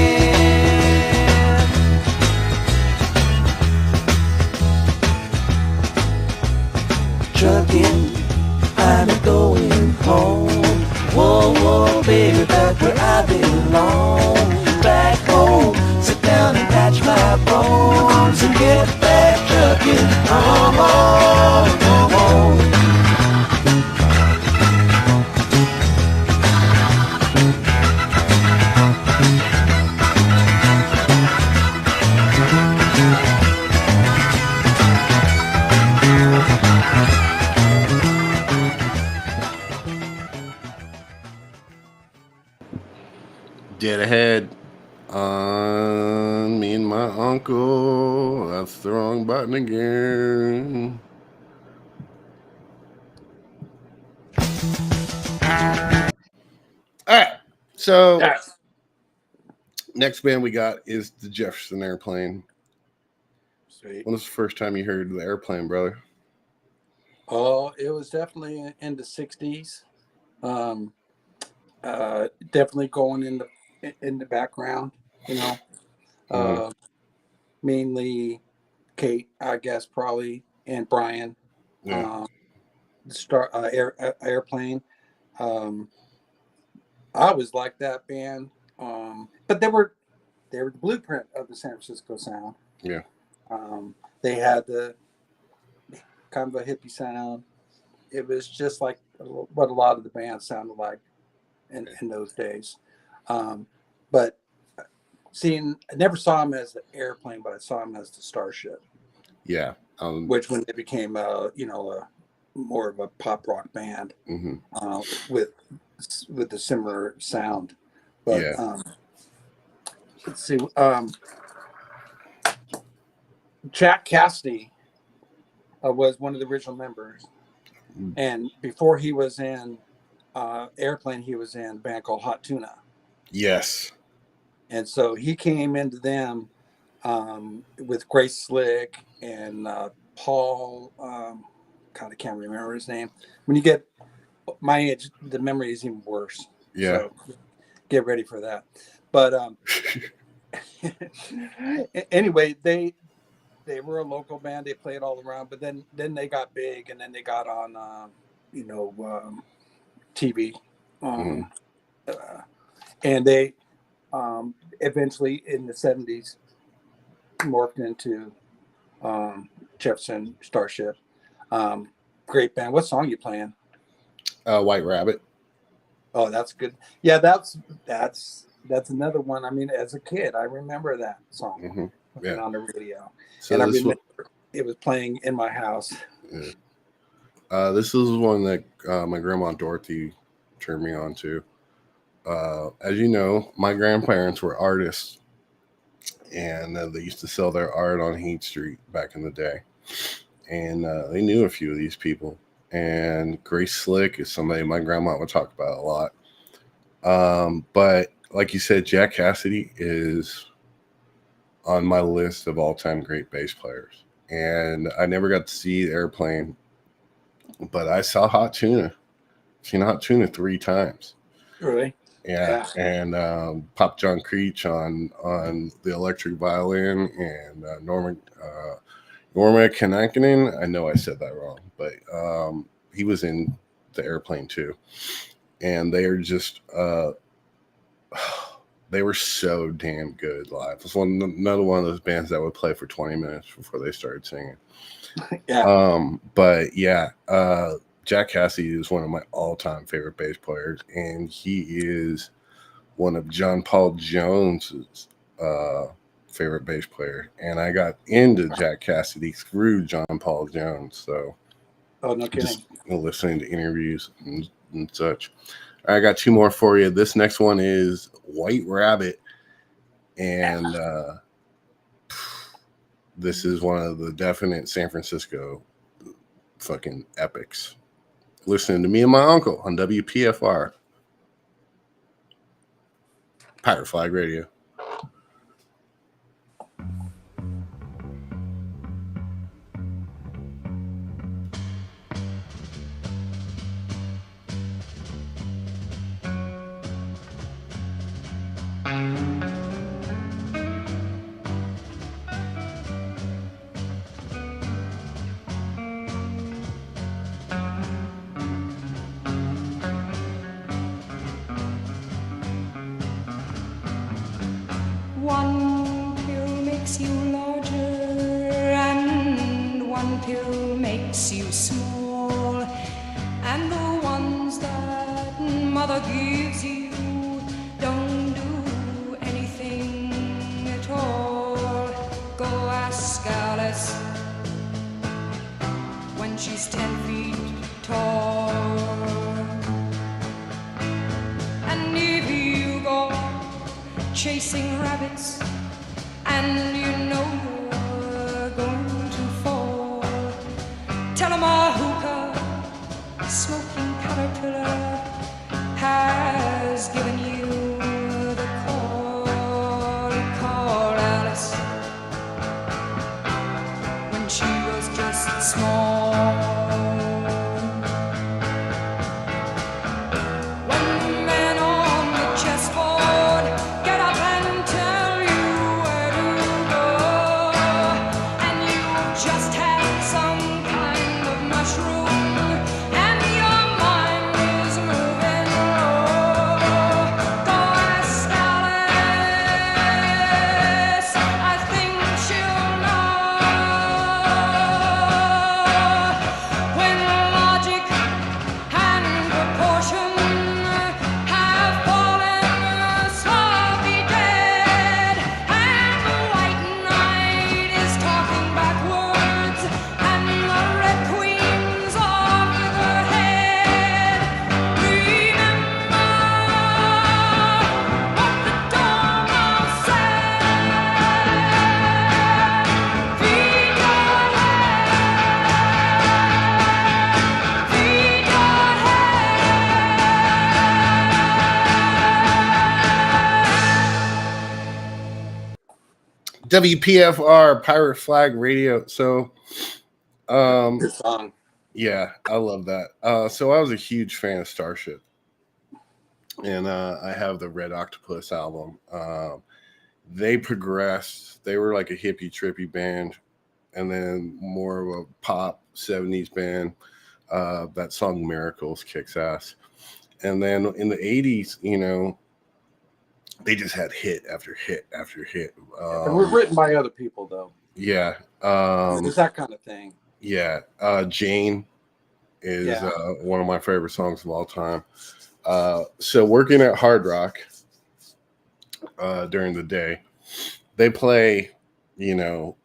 long. Back home, sit down and patch my bones and get back trucking. Home, home, home, home. Dead ahead on Me and My Uncle. That's the wrong button again. All right. So Yes. next band we got is the Jefferson Airplane. Sweet. When was the first time you heard the Airplane, brother? Oh, it was definitely in the 60s. Definitely going in the background, you know. Mainly Kate, I guess, probably, and Brian. Yeah. Airplane. I always liked that band, but they were the blueprint of the San Francisco sound. Yeah. They had the kind of a hippie sound. It was just like what a lot of the bands sounded like in those days. But I never saw them as the Airplane, but I saw them as the Starship. Yeah. Which when they became a more of a pop rock band with the similar sound. But yeah. Let's see. Jack Cassidy was one of the original members, and before he was in Airplane, he was in a band called Hot Tuna. Yes. And so he came into them with Grace Slick and Paul. God, I can't remember his name. When you get my age, the memory is even worse. Yeah. So get ready for that. But anyway, they were a local band. They played all around, but then they got big, and then they got on TV, and they eventually in the 70s morphed into Jefferson Starship. Great band. What song you playing? White Rabbit. Oh, that's good. Yeah, that's another one. I mean, as a kid, I remember that song on the radio, so and I remember it was playing in my house. Yeah. This is one that my grandma Dorothy turned me on to. As you know, my grandparents were artists, and they used to sell their art on Heat Street back in the day. And they knew a few of these people. And Grace Slick is somebody my grandma would talk about a lot. But like you said, Jack Cassidy is on my list of all-time great bass players. And I never got to see Airplane, but I saw Hot Tuna. Seen Hot Tuna 3 times. Really? Yeah. And Pop John Creech on the electric violin, and Norma Kanakanen. I know I said that wrong, but he was in the Airplane too. And they are just they were so damn good live. It's another one of those bands that would play for 20 minutes before they started singing. Yeah. But yeah, Jack Cassidy is one of my all-time favorite bass players, and he is one of John Paul Jones's favorite bass player. And I got into Jack Cassidy through John Paul Jones. So no kidding. Just listening to interviews and such. I got 2 more for you. This next one is White Rabbit, and this is one of the definite San Francisco fucking epics. Listening to Me and My Uncle on WPFR, Pirate Flag Radio. mother gives you, don't do anything at all. Go ask Alice when she's 10 feet tall. And if you go chasing rabbits and you know you're going to fall, tell 'em a hookah smoking caterpillar has given you the call. Call Alice when she was just small. When the men on the chessboard get up and tell you where to go, and you've just had some kind of mushroom and your mind is moving low, go ask Alice, I think she'll know. When logic and proportion have fallen sloppy dead, and the white knight is talking backwards, and the red queen's off with her head, remember what the dormouse said. Feed your head, feed your WPFR Pirate Flag Radio. So, Good song. yeah, I love that. So I was a huge fan of Starship, and I have the Red Octopus album. They progressed. They were like a hippie, trippy band, and then more of a pop 70s band. That song Miracles kicks ass. And then in the 80s, you know, they just had hit after hit after hit. And we're written by other people, though. Yeah. It's that kind of thing. Yeah. Jane is Yeah. one of my favorite songs of all time. So working at Hard Rock during the day, they play, you know,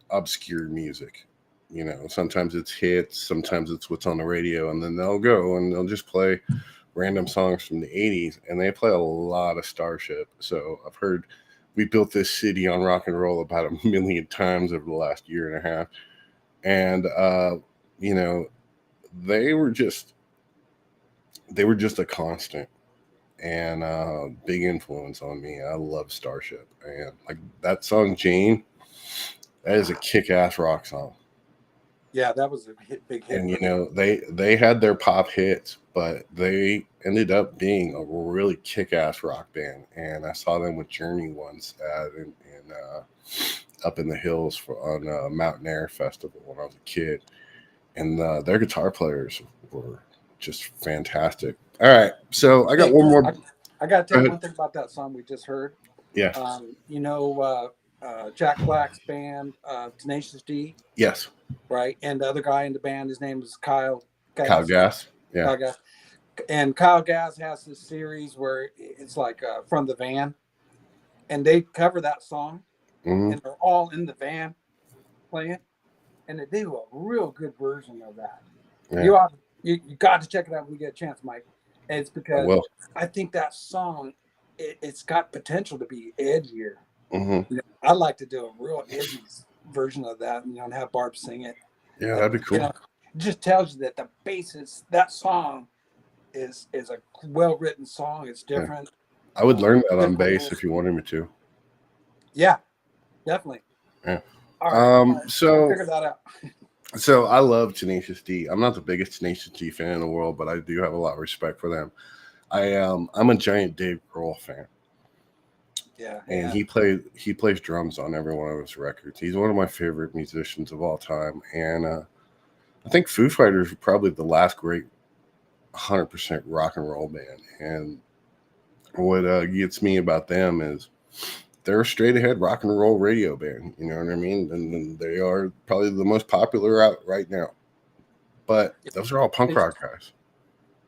obscure music. You know, sometimes it's hits, sometimes it's what's on the radio, and then they'll go and they'll just play random songs from the 80s, and they play a lot of Starship. So I've heard We Built This City on Rock and Roll about 1 million times over the last year and a half. And you know, they were just a constant and big influence on me. I love Starship, and like that song Jane, that is a kick-ass rock song. Yeah, that was a big hit. And you know, they had their pop hits, but they ended up being a really kick-ass rock band. And I saw them with Journey once up in the hills on Mountain Air Festival when I was a kid, and their guitar players were just fantastic. All right, so I got one more. I got to tell you one thing about that song we just heard. Yeah. You know, Jack Black's band, Tenacious D. Yes. Right, and the other guy in the band, his name is Kyle Gass. Yeah. Kyle Gass. And Kyle Gass has this series where it's like From the Van, and they cover that song, and they're all in the van playing, and they do a real good version of that. Yeah. You got to check it out when you get a chance, Mike. And it's because I think that song it's got potential to be edgier. You know, I'd like to do a real edgy version of that, you know, and have Barb sing it. Yeah, that'd be cool. You know, it just tells you that the basis, that song is a well-written song. It's different. Yeah. I would learn that on bass if you wanted me to. Yeah, definitely. Yeah. All right. So figure that out. So I love Tenacious D. I'm not the biggest Tenacious D fan in the world, but I do have a lot of respect for them. I'm a giant Dave Grohl fan. Yeah. And he plays drums on every one of his records. He's one of my favorite musicians of all time. And I think Foo Fighters were probably the last great 100% rock and roll band. And what gets me about them is they're a straight ahead rock and roll radio band. You know what I mean? And they are probably the most popular out right now. But those are all punk rock guys.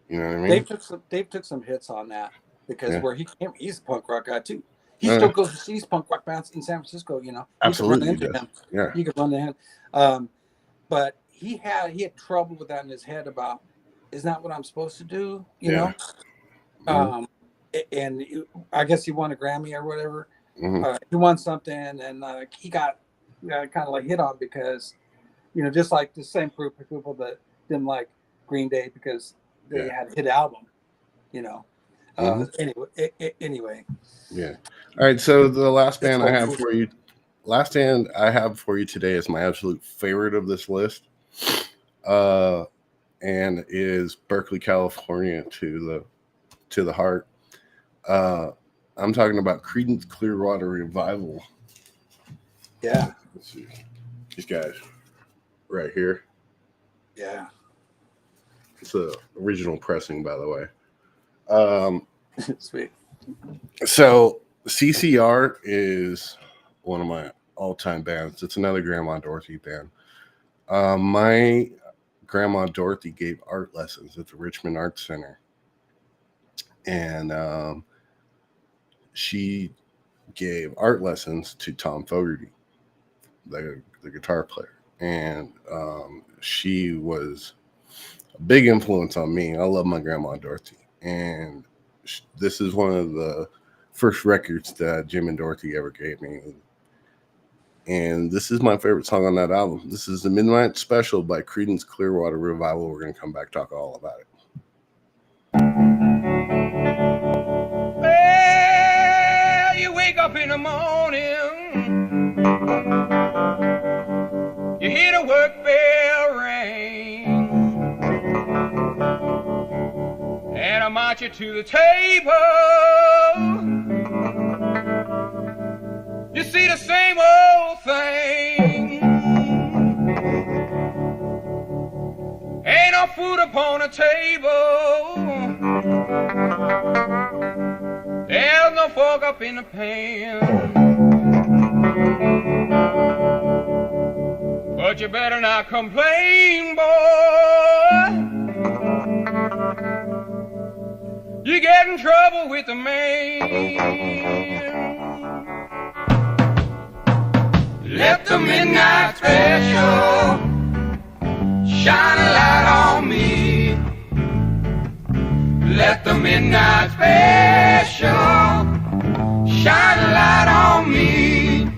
You know what I mean? Dave took some hits on that because Yeah. where he came, he's a punk rock guy too. He still goes to see punk rock bands in San Francisco. You know, Absolutely, you can run into him. Yeah. You can run into him. But he had trouble with that in his head about, is that what I'm supposed to do? You know. Mm-hmm. And I guess he won a Grammy or whatever. Mm-hmm. He won something, and he got kind of like hit on because, you know, just like the same group of people that didn't like Green Day because they had a hit album, you know. Anyway. Yeah. All right. So the last band I have for you today is my absolute favorite of this list, and is Berkeley, California to the heart. I'm talking about Creedence Clearwater Revival. Yeah. Let's see. These guys right here. Yeah. It's the original pressing, by the way. Sweet. So CCR is one of my all-time bands. It's another Grandma Dorothy band. My Grandma Dorothy gave art lessons at the Richmond Arts Center. And she gave art lessons to Tom Fogerty, the guitar player. And she was a big influence on me. I love my Grandma Dorothy. And this is one of the first records that Jim and Dorothy ever gave me. And this is my favorite song on that album. This is the Midnight Special by Creedence Clearwater Revival. We're going to come back talk all about it. Well, you wake up in the morning, you hear the work bell ring, and I march you to the table. You see the same old thing. Ain't no food upon the table. There's no fork up in the pan. But you better not complain, boy. You get in trouble with the man. Let the midnight special shine a light on me. Let the midnight special shine a light on me.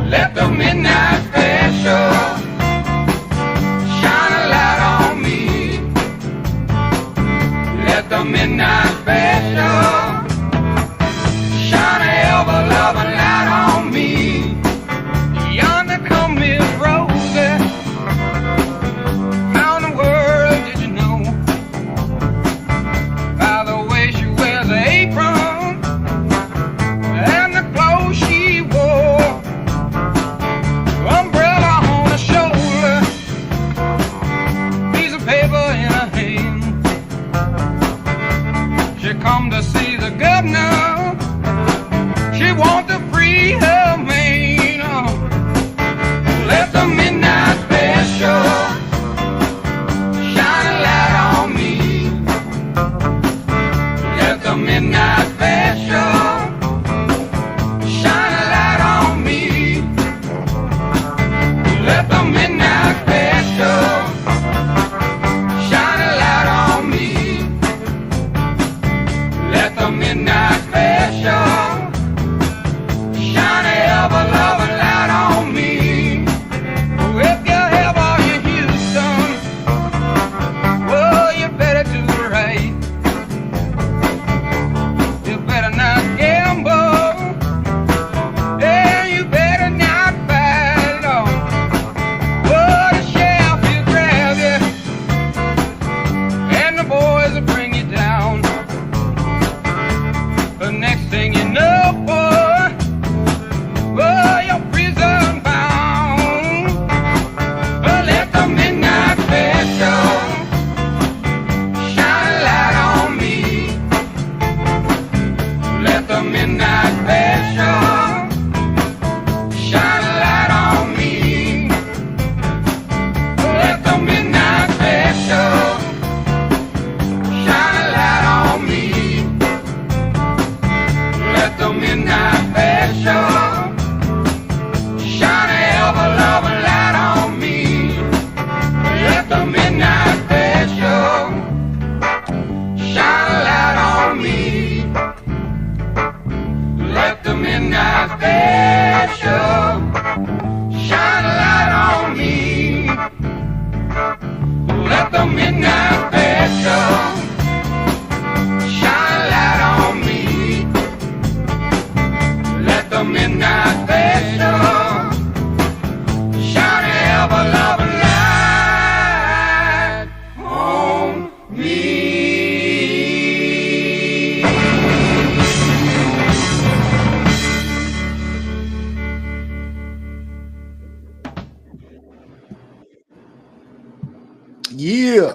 Let the midnight special shine a light on me. Let the midnight special shine a ever-loving light on me. Yonder come Miss Rosie. How in the world did you know? By the way she wears her apron and the clothes she wore. Umbrella on her shoulder, piece of paper in her hand. She come to see the governor. She want to free her man. Let the midnight special shine a light on me. Let the midnight special shine a light on me. Let the midnight special shine a light on me. Let the midnight special shine a ever-loving light on me. If you ever in Houston, well, you better do right. You better not gamble, and you better not fight on. Oh, the sheriff will grab you, and the boys will bring you down.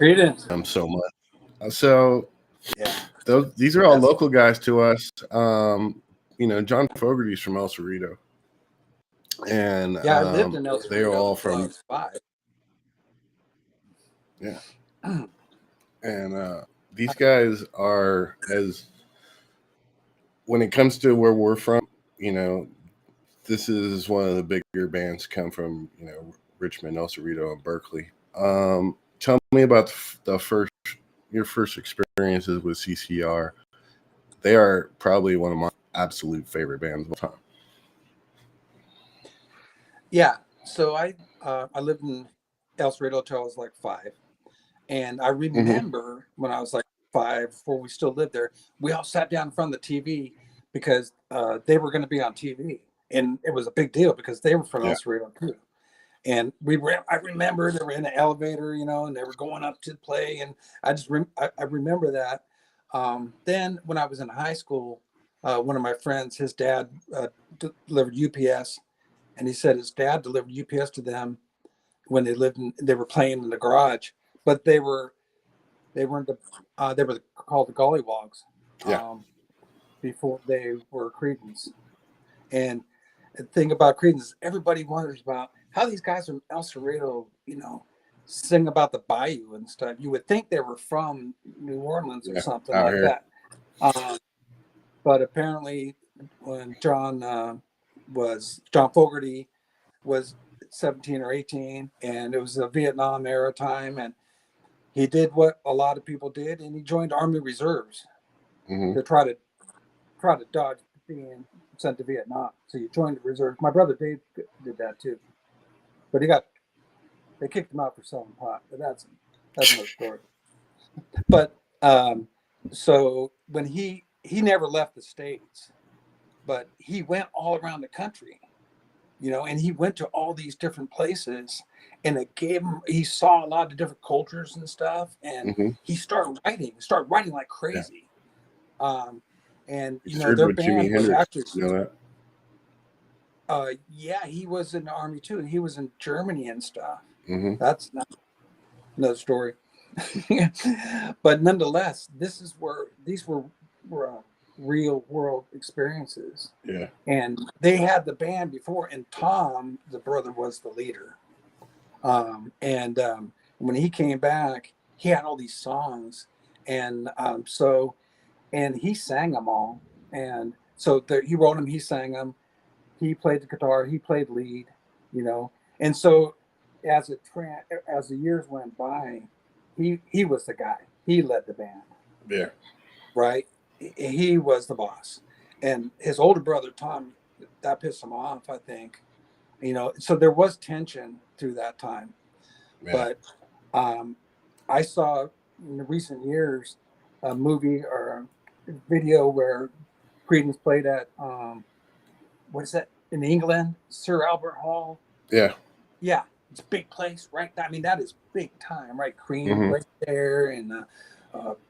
Credence. them so much. So Yeah. these are all That's- local guys to us. John Fogerty's from El Cerrito, and Yeah, I lived in El they're Cerrito all until I from was 5. yeah. And these guys are, as when it comes to where we're from, this is one of the bigger bands come from, Richmond, El Cerrito, and Berkeley. Tell me about your first experiences with CCR. They are probably one of my absolute favorite bands of all time. Yeah. So I lived in El Cerrito until I was like 5. And I remember when I was like 5, before we still lived there, we all sat down in front of the TV because they were going to be on TV. And it was a big deal because they were from El Cerrito too. And I remember they were in the elevator, and they were going up to play. And I remember that. Then when I was in high school, one of my friends, his dad delivered UPS, and he said his dad delivered UPS to them when they were playing in the garage, but they were called the Gollywogs before they were Credence. And the thing about Credence is everybody wonders about how these guys from El Cerrito, sing about the bayou and stuff. You would think they were from New Orleans or something like that. But apparently when John Fogerty was 17 or 18, and it was the Vietnam era time, and he did what a lot of people did, and he joined Army Reserves to try to dodge being sent to Vietnam. So you joined the reserves. My brother Dave did that too, but they kicked him out for selling pot. But that's another story. But so when he never left the States, but he went all around the country, and he went to all these different places, and it gave him, he saw a lot of different cultures and stuff, and he started writing like crazy. And their band was actually, he was in the Army too, and he was in Germany and stuff. That's not another story. But nonetheless, these were real world experiences. Yeah. And they had the band before, and Tom, the brother, was the leader. When he came back, he had all these songs, and he sang them all. And so he wrote them, he sang them, he played the guitar, he played lead, And so as the years went by, he was the guy. He led the band. Yeah. Right. He was the boss. And his older brother, Tom, that pissed him off, I think. So there was tension through that time. Yeah. But I saw in the recent years a movie or a video where Creedence played at, what is that, in England, Sir Albert Hall. Yeah. Yeah, it's a big place, right? I mean, that is big time, right? Cream played there, and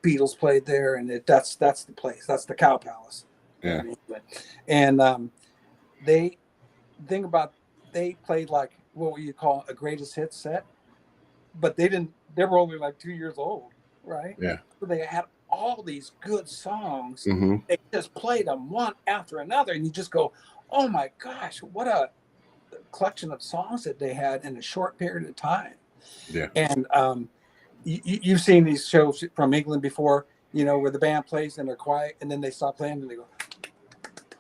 Beatles played there, and that's the place. That's the Cow Palace. Yeah. And they played like what you call a greatest hits set, but they were only like 2 years old, right? Yeah. So they had all these good songs. They just played them one after another, and you just go, oh my gosh, what a collection of songs that they had in a short period of time. Yeah. And you've seen these shows from England before, where the band plays and they're quiet, and then they stop playing and they go,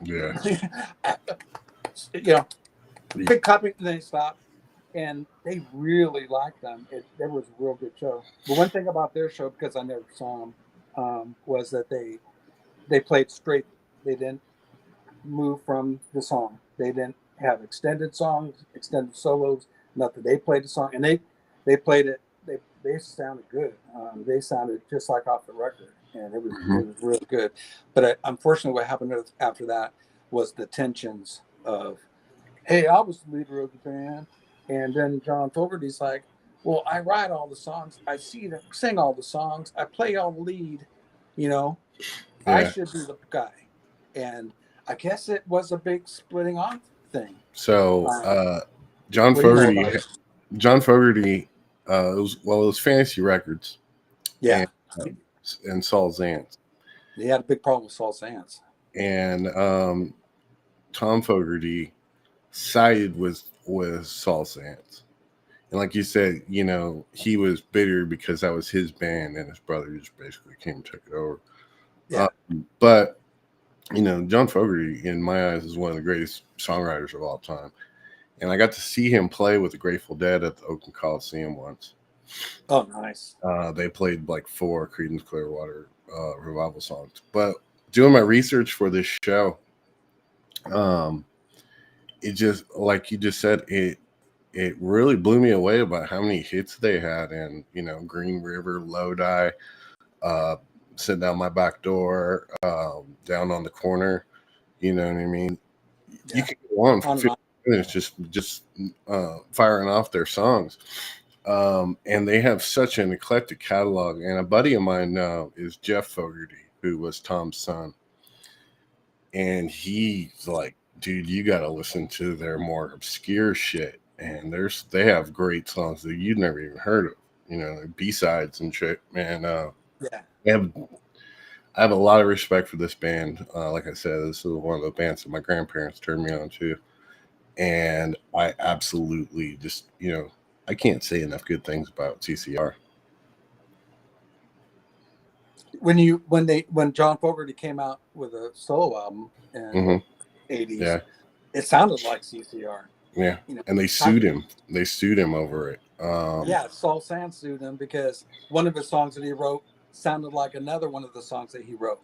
yeah. Big copy, and then they stop. And they really liked them. It was a real good show. But one thing about their show, because I never saw them, was that they played straight. They didn't move from the song. They didn't have extended songs, extended solos, nothing. They played the song, and they played it. They sounded good. They sounded just like off the record, and it was really good. But unfortunately, what happened after that was the tensions of, hey, I was the leader of the band, and then John Fogerty's like, well, I write all the songs, I sing all the songs, I play all the lead, I should be the guy. And I guess it was a big splitting off thing. So John Fogerty, it was Fantasy Records, Yeah. and Saul Zaentz. He had a big problem with Saul Zaentz. And Tom Fogerty sided with Saul Zaentz. And like you said, you know, he was bitter because that was his band and his brother just basically came and took it over. Yeah. But, you know, John Fogerty, in my eyes, is one of the greatest songwriters of all time. And I got to see him play with the Grateful Dead at the Oakland Coliseum once. Oh, nice. They played like 4 Creedence Clearwater Revival songs. But doing my research for this show, it just, like you just said, it really blew me away about how many hits they had. And, you know, Green River, Lodi, Sitting Down My Back Door, Down on the Corner, you know what I mean? Yeah. You can go on for 15 minutes just firing off their songs. And they have such an eclectic catalog. And a buddy of mine now is Jeff Fogerty, who was Tom's son. And he's like, dude, you got to listen to their more obscure shit. And they have great songs that you'd never even heard of, you know, B-sides and shit. And I have a lot of respect for this band. Like I said, this is one of the bands that my grandparents turned me on to. And I absolutely just, you know, I can't say enough good things about CCR. When John Fogerty came out with a solo album in the 80s, it sounded like CCR. Yeah, you know, and they sued him. They sued him over it. Saul Zaentz sued him because one of his songs that he wrote sounded like another one of the songs that he wrote.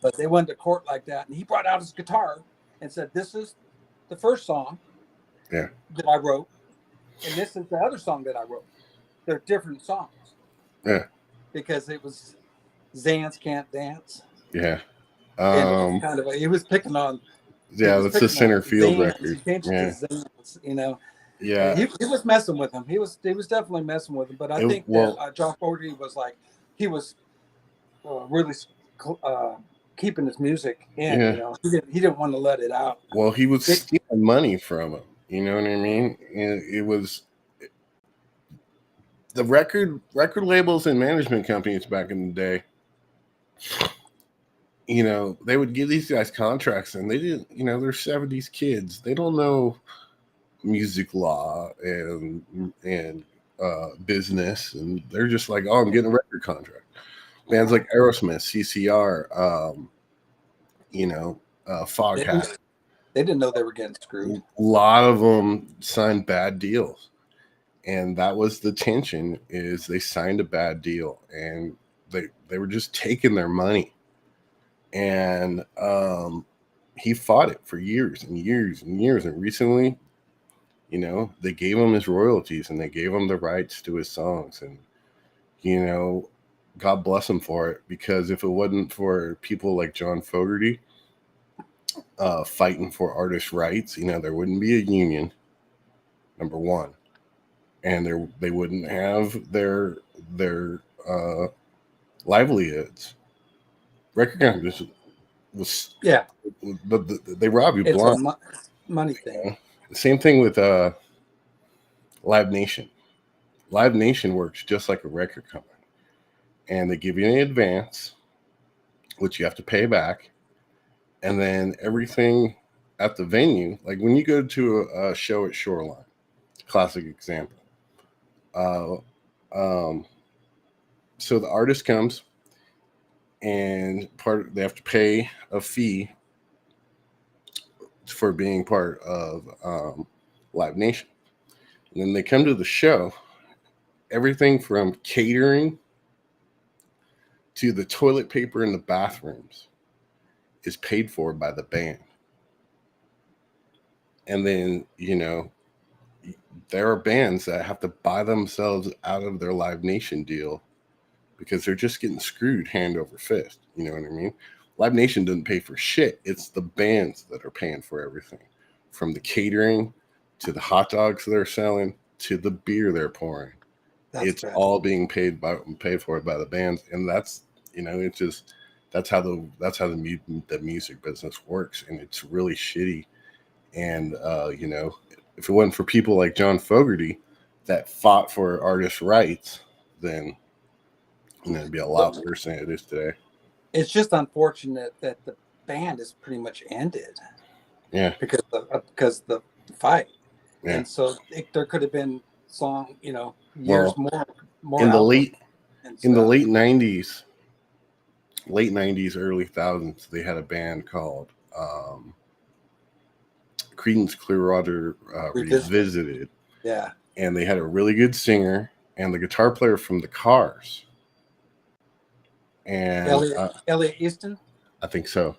But they went to court like that, and he brought out his guitar and said, "This is the first song that I wrote, and this is the other song that I wrote. They're different songs." Yeah, because it was Zaentz Can't Dance. Yeah, and kind of he was picking on. Yeah, that's the center field Zaentz. record. He changed it to Zaentz, you know. Yeah, he was messing with him. He was definitely messing with him. But I think that John Fogerty was like, he was really keeping his music in. You know, he didn't want to let it out. Well, he was stealing money from him. You know what I mean? It was the record labels and management companies back in the day. You know, they would give these guys contracts, and they didn't. You know, they're 70s kids. They don't know music law and business, and they're just like, "Oh, I'm getting a record contract." Bands like Aerosmith, CCR, you know, Foghat. They didn't know they were getting screwed. A lot of them signed bad deals, and that was the tension. Is they signed a bad deal, and they were just taking their money, and he fought it for years and years and years, and recently, you know, they gave him his royalties and they gave him the rights to his songs, and you know, God bless him for it, because if it wasn't for people like John Fogerty fighting for artist rights, you know, there wouldn't be a union, number one, and they wouldn't have their livelihoods. Record companies was but they rob you blind. It's a money thing. The same thing with Live Nation. Live Nation works just like a record company. And they give you an advance, which you have to pay back. And then everything at the venue, like when you go to a show at Shoreline, classic example. So the artist comes, and they have to pay a fee for being part of Live Nation. And then they come to the show, everything from catering to the toilet paper in the bathrooms is paid for by the band. And then, you know, there are bands that have to buy themselves out of their Live Nation deal because they're just getting screwed hand over fist. You know what I mean? Live Nation doesn't pay for shit. It's the bands that are paying for everything, from the catering to the hot dogs they're selling to the beer they're pouring. It's all being paid for by the bands, and that's, you know, it's just that's how the music business works, and it's really shitty. And you know, if it wasn't for people like John Fogerty that fought for artists' rights, then And it'd be a lot worse than it is today. It's just unfortunate that the band is pretty much ended. Yeah. Because of the fight. Yeah. And so there could have been years more in the albums in the late 90s, early thousands, they had a band called Creedence Clearwater Revisited. Yeah. And they had a really good singer and the guitar player from the Cars. And Elliot Easton? I think so.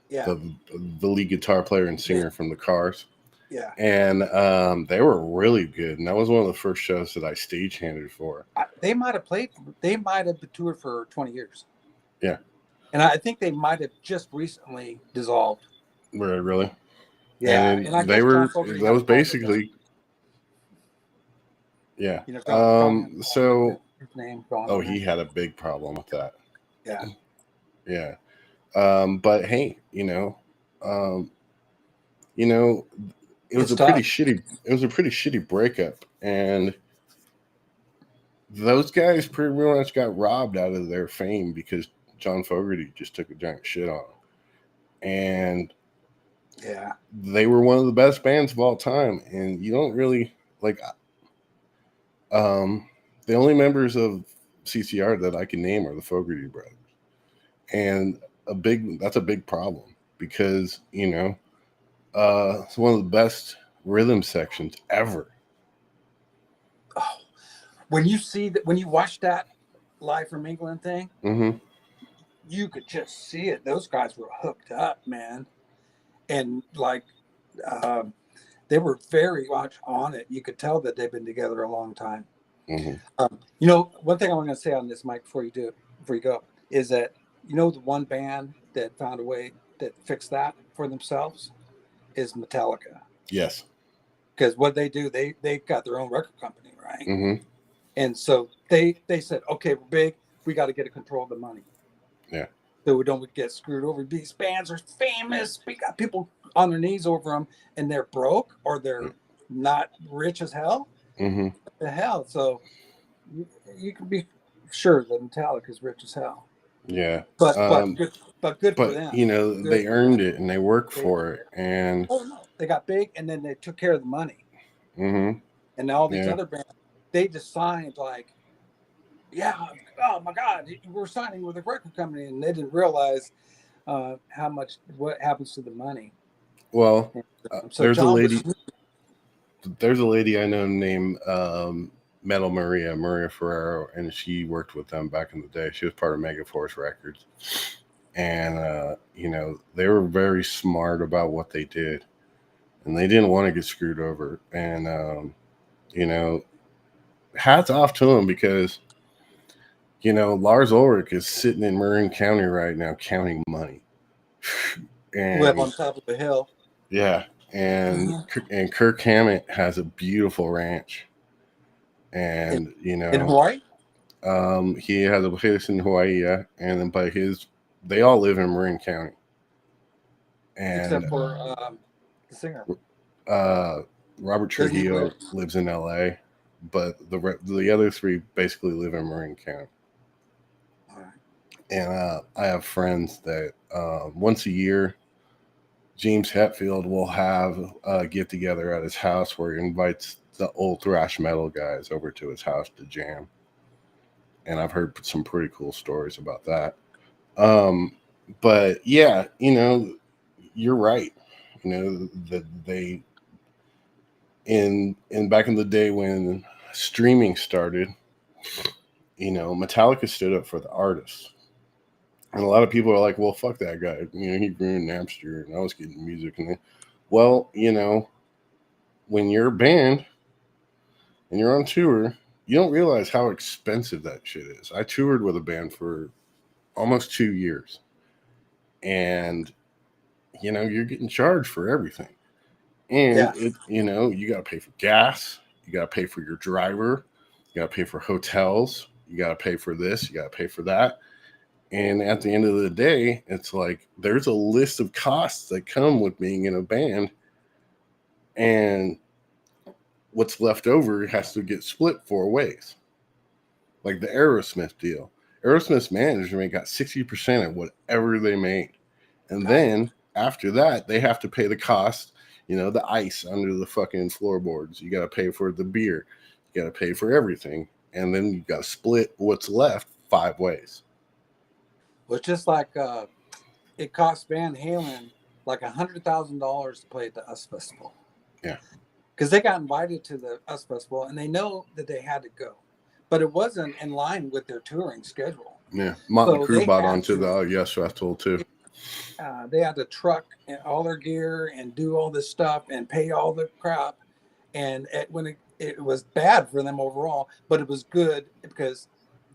Yeah. The lead guitar player and singer from the Cars. Yeah. And they were really good. And that was one of the first shows that I stagehanded for. They might have toured for 20 years. Yeah. And I think they might have just recently dissolved. Really? Yeah. And that was basically, yeah. So, his name he had a big problem with that. Yeah. Yeah. But hey, it was a pretty shitty breakup, and those guys pretty much got robbed out of their fame because John Fogerty just took a giant shit on them. And yeah, they were one of the best bands of all time, and you don't really like the only members of CCR that I can name are the Fogerty brothers. And that's a big problem because, it's one of the best rhythm sections ever. Oh, when you watch that Live from England thing, mm-hmm. you could just see it. Those guys were hooked up, man. And they were very much on it. You could tell that they've been together a long time. Mm-hmm. One thing I'm going to say on this, Mike, before you go, is that the one band that found a way that fixed that for themselves is Metallica. Yes. Because what they do, they've got their own record company, right? Mm-hmm. And so they said, okay, we're big. We got to get a control of the money. Yeah. So we don't get screwed over. These bands are famous. We got people on their knees over them, and they're broke or they're not rich as hell. Mm-hmm. What the hell? So you can be sure that Metallica is rich as hell. Yeah. But good for them. They earned it and they worked for it. And they got big, and then they took care of the money. Mm-hmm. And all these other bands, they just signed oh my God, we're signing with a record company, and they didn't realize what happens to the money. Well, so there's a lady I know named Metal Maria Ferrero, and she worked with them back in the day. She was part of Megaforce Records, and they were very smart about what they did, and they didn't want to get screwed over. And hats off to them because Lars Ulrich is sitting in Marin County right now counting money. And live on top of the hill. Yeah, and Kirk Hammett has a beautiful ranch. And in Hawaii, he has a place in Hawaii, yeah, and then they all live in Marin County, and except for the singer, Robert Trujillo lives in L.A., but the other three basically live in Marin County. All right. And I have friends that once a year, James Hetfield will have a get together at his house where he invites the old thrash metal guys over to his house to jam. And I've heard some pretty cool stories about that. But yeah, you're right. That they in back in the day when streaming started, Metallica stood up for the artists. And a lot of people are like, well, fuck that guy. He ruined Napster and I was getting music. And when you're a band and you're on tour, you don't realize how expensive that shit is. I toured with a band for almost 2 years. And, you're getting charged for everything. And, you got to pay for gas. You got to pay for your driver. You got to pay for hotels. You got to pay for this. You got to pay for that. And at the end of the day, it's like there's a list of costs that come with being in a band. And what's left over has to get split 4 ways. Like the Aerosmith deal. Aerosmith's management got 60% of whatever they made. And then after that, they have to pay the cost, the ice under the fucking floorboards. You got to pay for the beer. You got to pay for everything. And then you got to split what's left 5 ways. Well, it's just like it cost Van Halen like $100,000 to play at the US Festival. Yeah. Because they got invited to the US Festival and they know that they had to go. But it wasn't in line with their touring schedule. Yeah. Motley So Crue they bought had onto to- the Yes Festival too. They had to truck all their gear and do all this stuff and pay all the crap. And when it was bad for them overall, but it was good because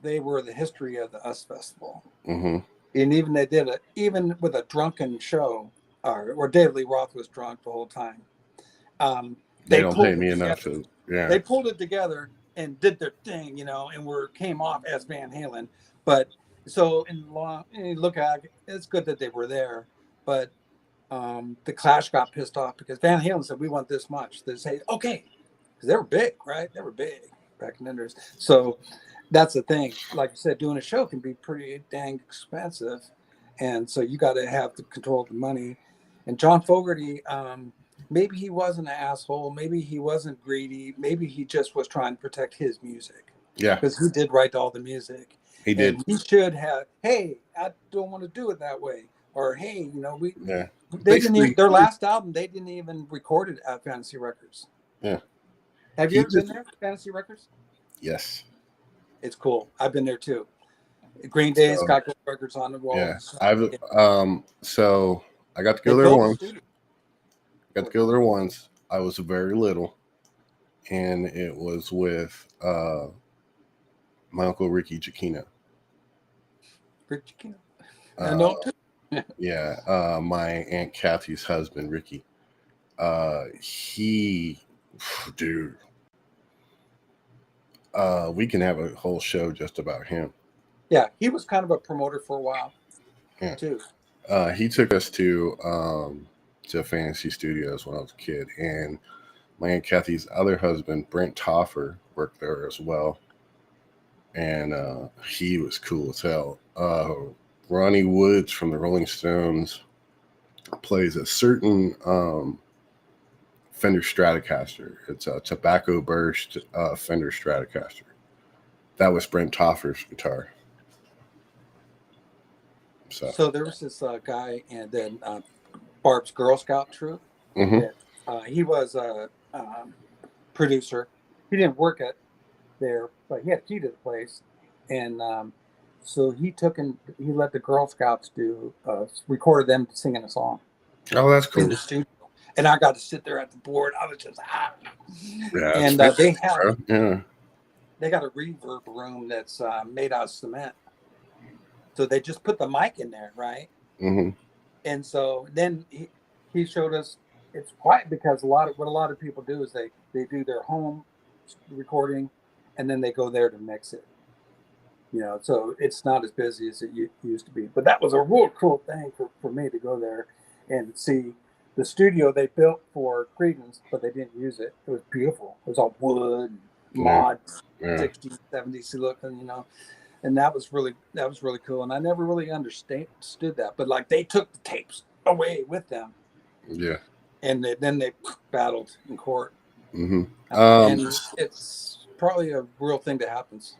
they were the history of the US Festival. Mm-hmm. And even they did it, even with a drunken show, or David Lee Roth was drunk the whole time. They don't pulled pay it me enough together. to, yeah. They pulled it together and did their thing, and came off as Van Halen. But so you look at it, it's good that they were there, but the Clash got pissed off because Van Halen said, "We want this much." They say, "Okay," because they were big, right? They were big back in the days. So that's the thing. Like you said, doing a show can be pretty dang expensive, and so you got to have the control of the money. And John Fogerty, maybe he wasn't an asshole. Maybe he wasn't greedy. Maybe he just was trying to protect his music. Yeah. Because he did write all the music. He did. And he should have, hey, I don't want to do it that way. Or, hey, Yeah. they didn't even, their last album, they didn't even record it at Fantasy Records. Yeah. Have you ever been there, Fantasy Records? Yes. It's cool. I've been there too. Green Day's got good records on the wall. Yeah. So, so I got to go they there built once. the studio. Got to go there once. I was very little, and it was with my uncle Ricky Giacchino. Rick Giacchino. I know too. Yeah, my Aunt Kathy's husband, Ricky. Dude, we can have a whole show just about him. Yeah, he was kind of a promoter for a while, too. He took us to Fantasy Studios when I was a kid, and my Aunt Kathy's other husband, Brent Toffer, worked there as well, and he was cool as hell. Ronnie Woods from the Rolling Stones plays a certain Fender Stratocaster. It's a tobacco burst Fender Stratocaster. That was Brent Toffer's guitar. So there was this guy, and then Barb's Girl Scout troop. Mm-hmm. He was a producer. He didn't work there, but he had a key to the place, and so he let the Girl Scouts recorded them singing a song. Oh, that's cool. In the studio, and I got to sit there at the board. I was just Yeah, and they got a reverb room that's made out of cement. So they just put the mic in there, right? Mm-hmm. And so then he showed us it's quiet because what a lot of people do is they do their home recording and then they go there to mix it. So it's not as busy as it used to be. But that was a real cool thing for me to go there and see the studio they built for Creedence, but they didn't use it. It was beautiful. It was all wood, mods, 60s, 70s looking, And that was really cool. And I never really understood that. But like they took the tapes away with them. Yeah. And then they battled in court. Mm-hmm. And it's probably a real thing that happens.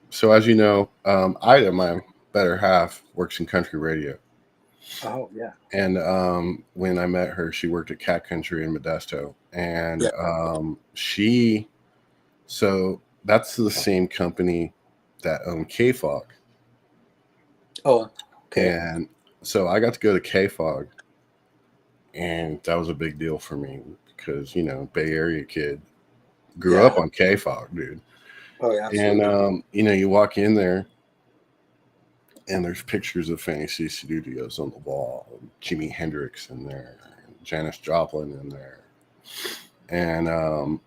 So as you know, Ida, my better half, works in country radio. Oh, yeah. And when I met her, she worked at Cat Country in Modesto. And so that's the same company that owned KFOG. Oh, okay. And so I got to go to KFOG, and that was a big deal for me because, Bay Area kid, grew up on KFOG, dude. Oh, yeah. Absolutely. And, you walk in there, and there's pictures of Fantasy Studios on the wall. Jimi Hendrix in there, Janis Joplin in there. And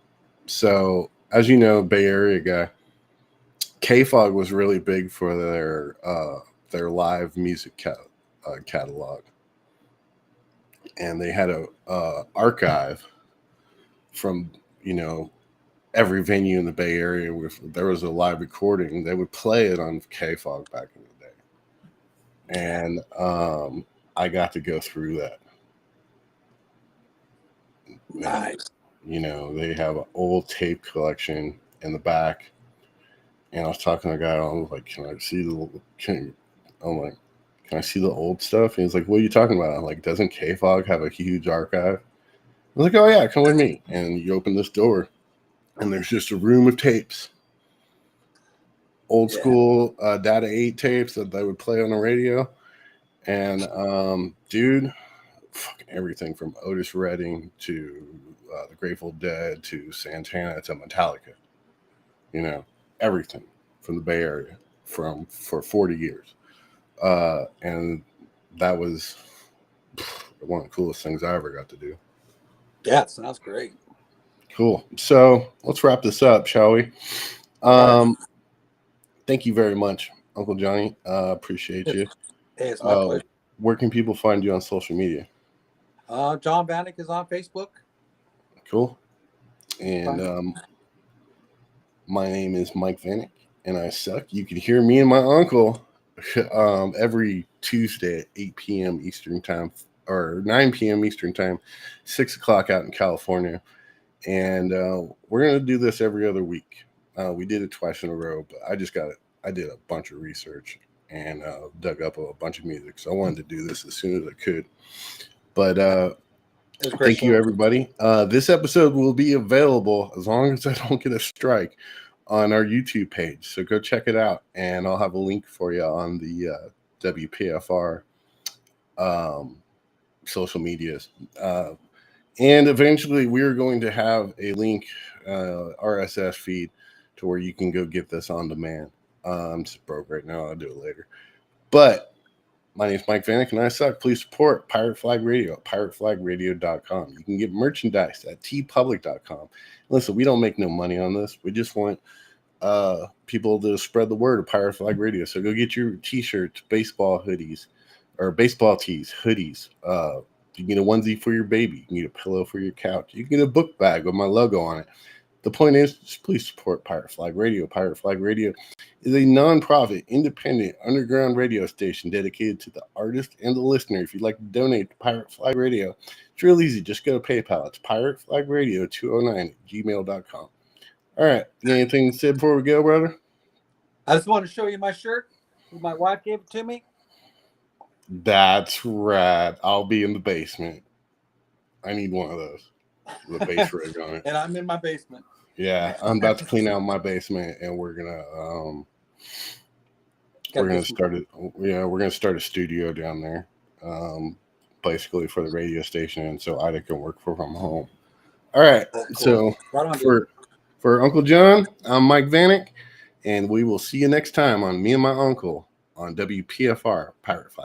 so, as you know, Bay Area guy, KFOG was really big for their live music catalog. And they had a archive from, every venue in the Bay Area, if there was a live recording, they would play it on KFOG back in the day. And I got to go through that. Nice. You know, they have an old tape collection in the back. And I was talking to a guy, I was like, can I see can I see the old stuff? And he's like, what are you talking about? I'm like, doesn't KFOG have a huge archive? I was like, oh yeah, come with me. And you open this door, and there's just a room of tapes. Old school Data 8 tapes that they would play on the radio. And dude, fucking everything from Otis Redding to the Grateful Dead to Santana to Metallica. You know, everything from the Bay Area for 40 years. And that was one of the coolest things I ever got to do. Yeah, it sounds great. Cool. So let's wrap this up, shall we? Thank you very much, Uncle Johnny. Appreciate you. Hey, it's my pleasure. Where can people find you on social media? John Vanek is on Facebook. Cool. And my name is Mike Vanek, and I suck. You can hear me and my uncle every Tuesday at 8 p.m. Eastern time, or 9 p.m. Eastern time, 6 o'clock out in California. And we're going to do this every other week. We did it twice in a row, but I did a bunch of research and dug up a bunch of music. So I wanted to do this as soon as I could. But thank you, everybody. This episode will be available, as long as I don't get a strike, on our YouTube page. So go check it out. And I'll have a link for you on the WPFR social medias. And eventually we're going to have a link, RSS feed, to where you can go get this on demand. I'm just broke right now. I'll do it later. But my name is Mike Vanek, and I suck. Please support Pirate Flag Radio at pirateflagradio.com. You can get merchandise at tpublic.com. Listen, we don't make no money on this. We just want people to spread the word of Pirate Flag Radio. So go get your t-shirts, baseball hoodies, or baseball tees, hoodies. You can get a onesie for your baby. You can get a pillow for your couch. You can get a book bag with my logo on it. The point is, just please support Pirate Flag Radio. Pirate Flag Radio is a non-profit, independent, underground radio station dedicated to the artist and the listener. If you'd like to donate to Pirate Flag Radio, it's real easy. Just go to PayPal. It's pirateflagradio209@gmail.com. All right. You got anything to say before we go, brother? I just want to show you my shirt. My wife gave it to me. That's right. I'll be in the basement. I need one of those. The base rig on it. And I'm in my basement. Yeah, I'm about to clean out my basement, and we're gonna start it. Yeah, we're gonna start a studio down there, basically for the radio station, and so Ida can work from home. All right. Oh, cool. So right on, for Uncle John, I'm Mike Vanek, and we will see you next time on Me and My Uncle on WPFR Pirate Flag.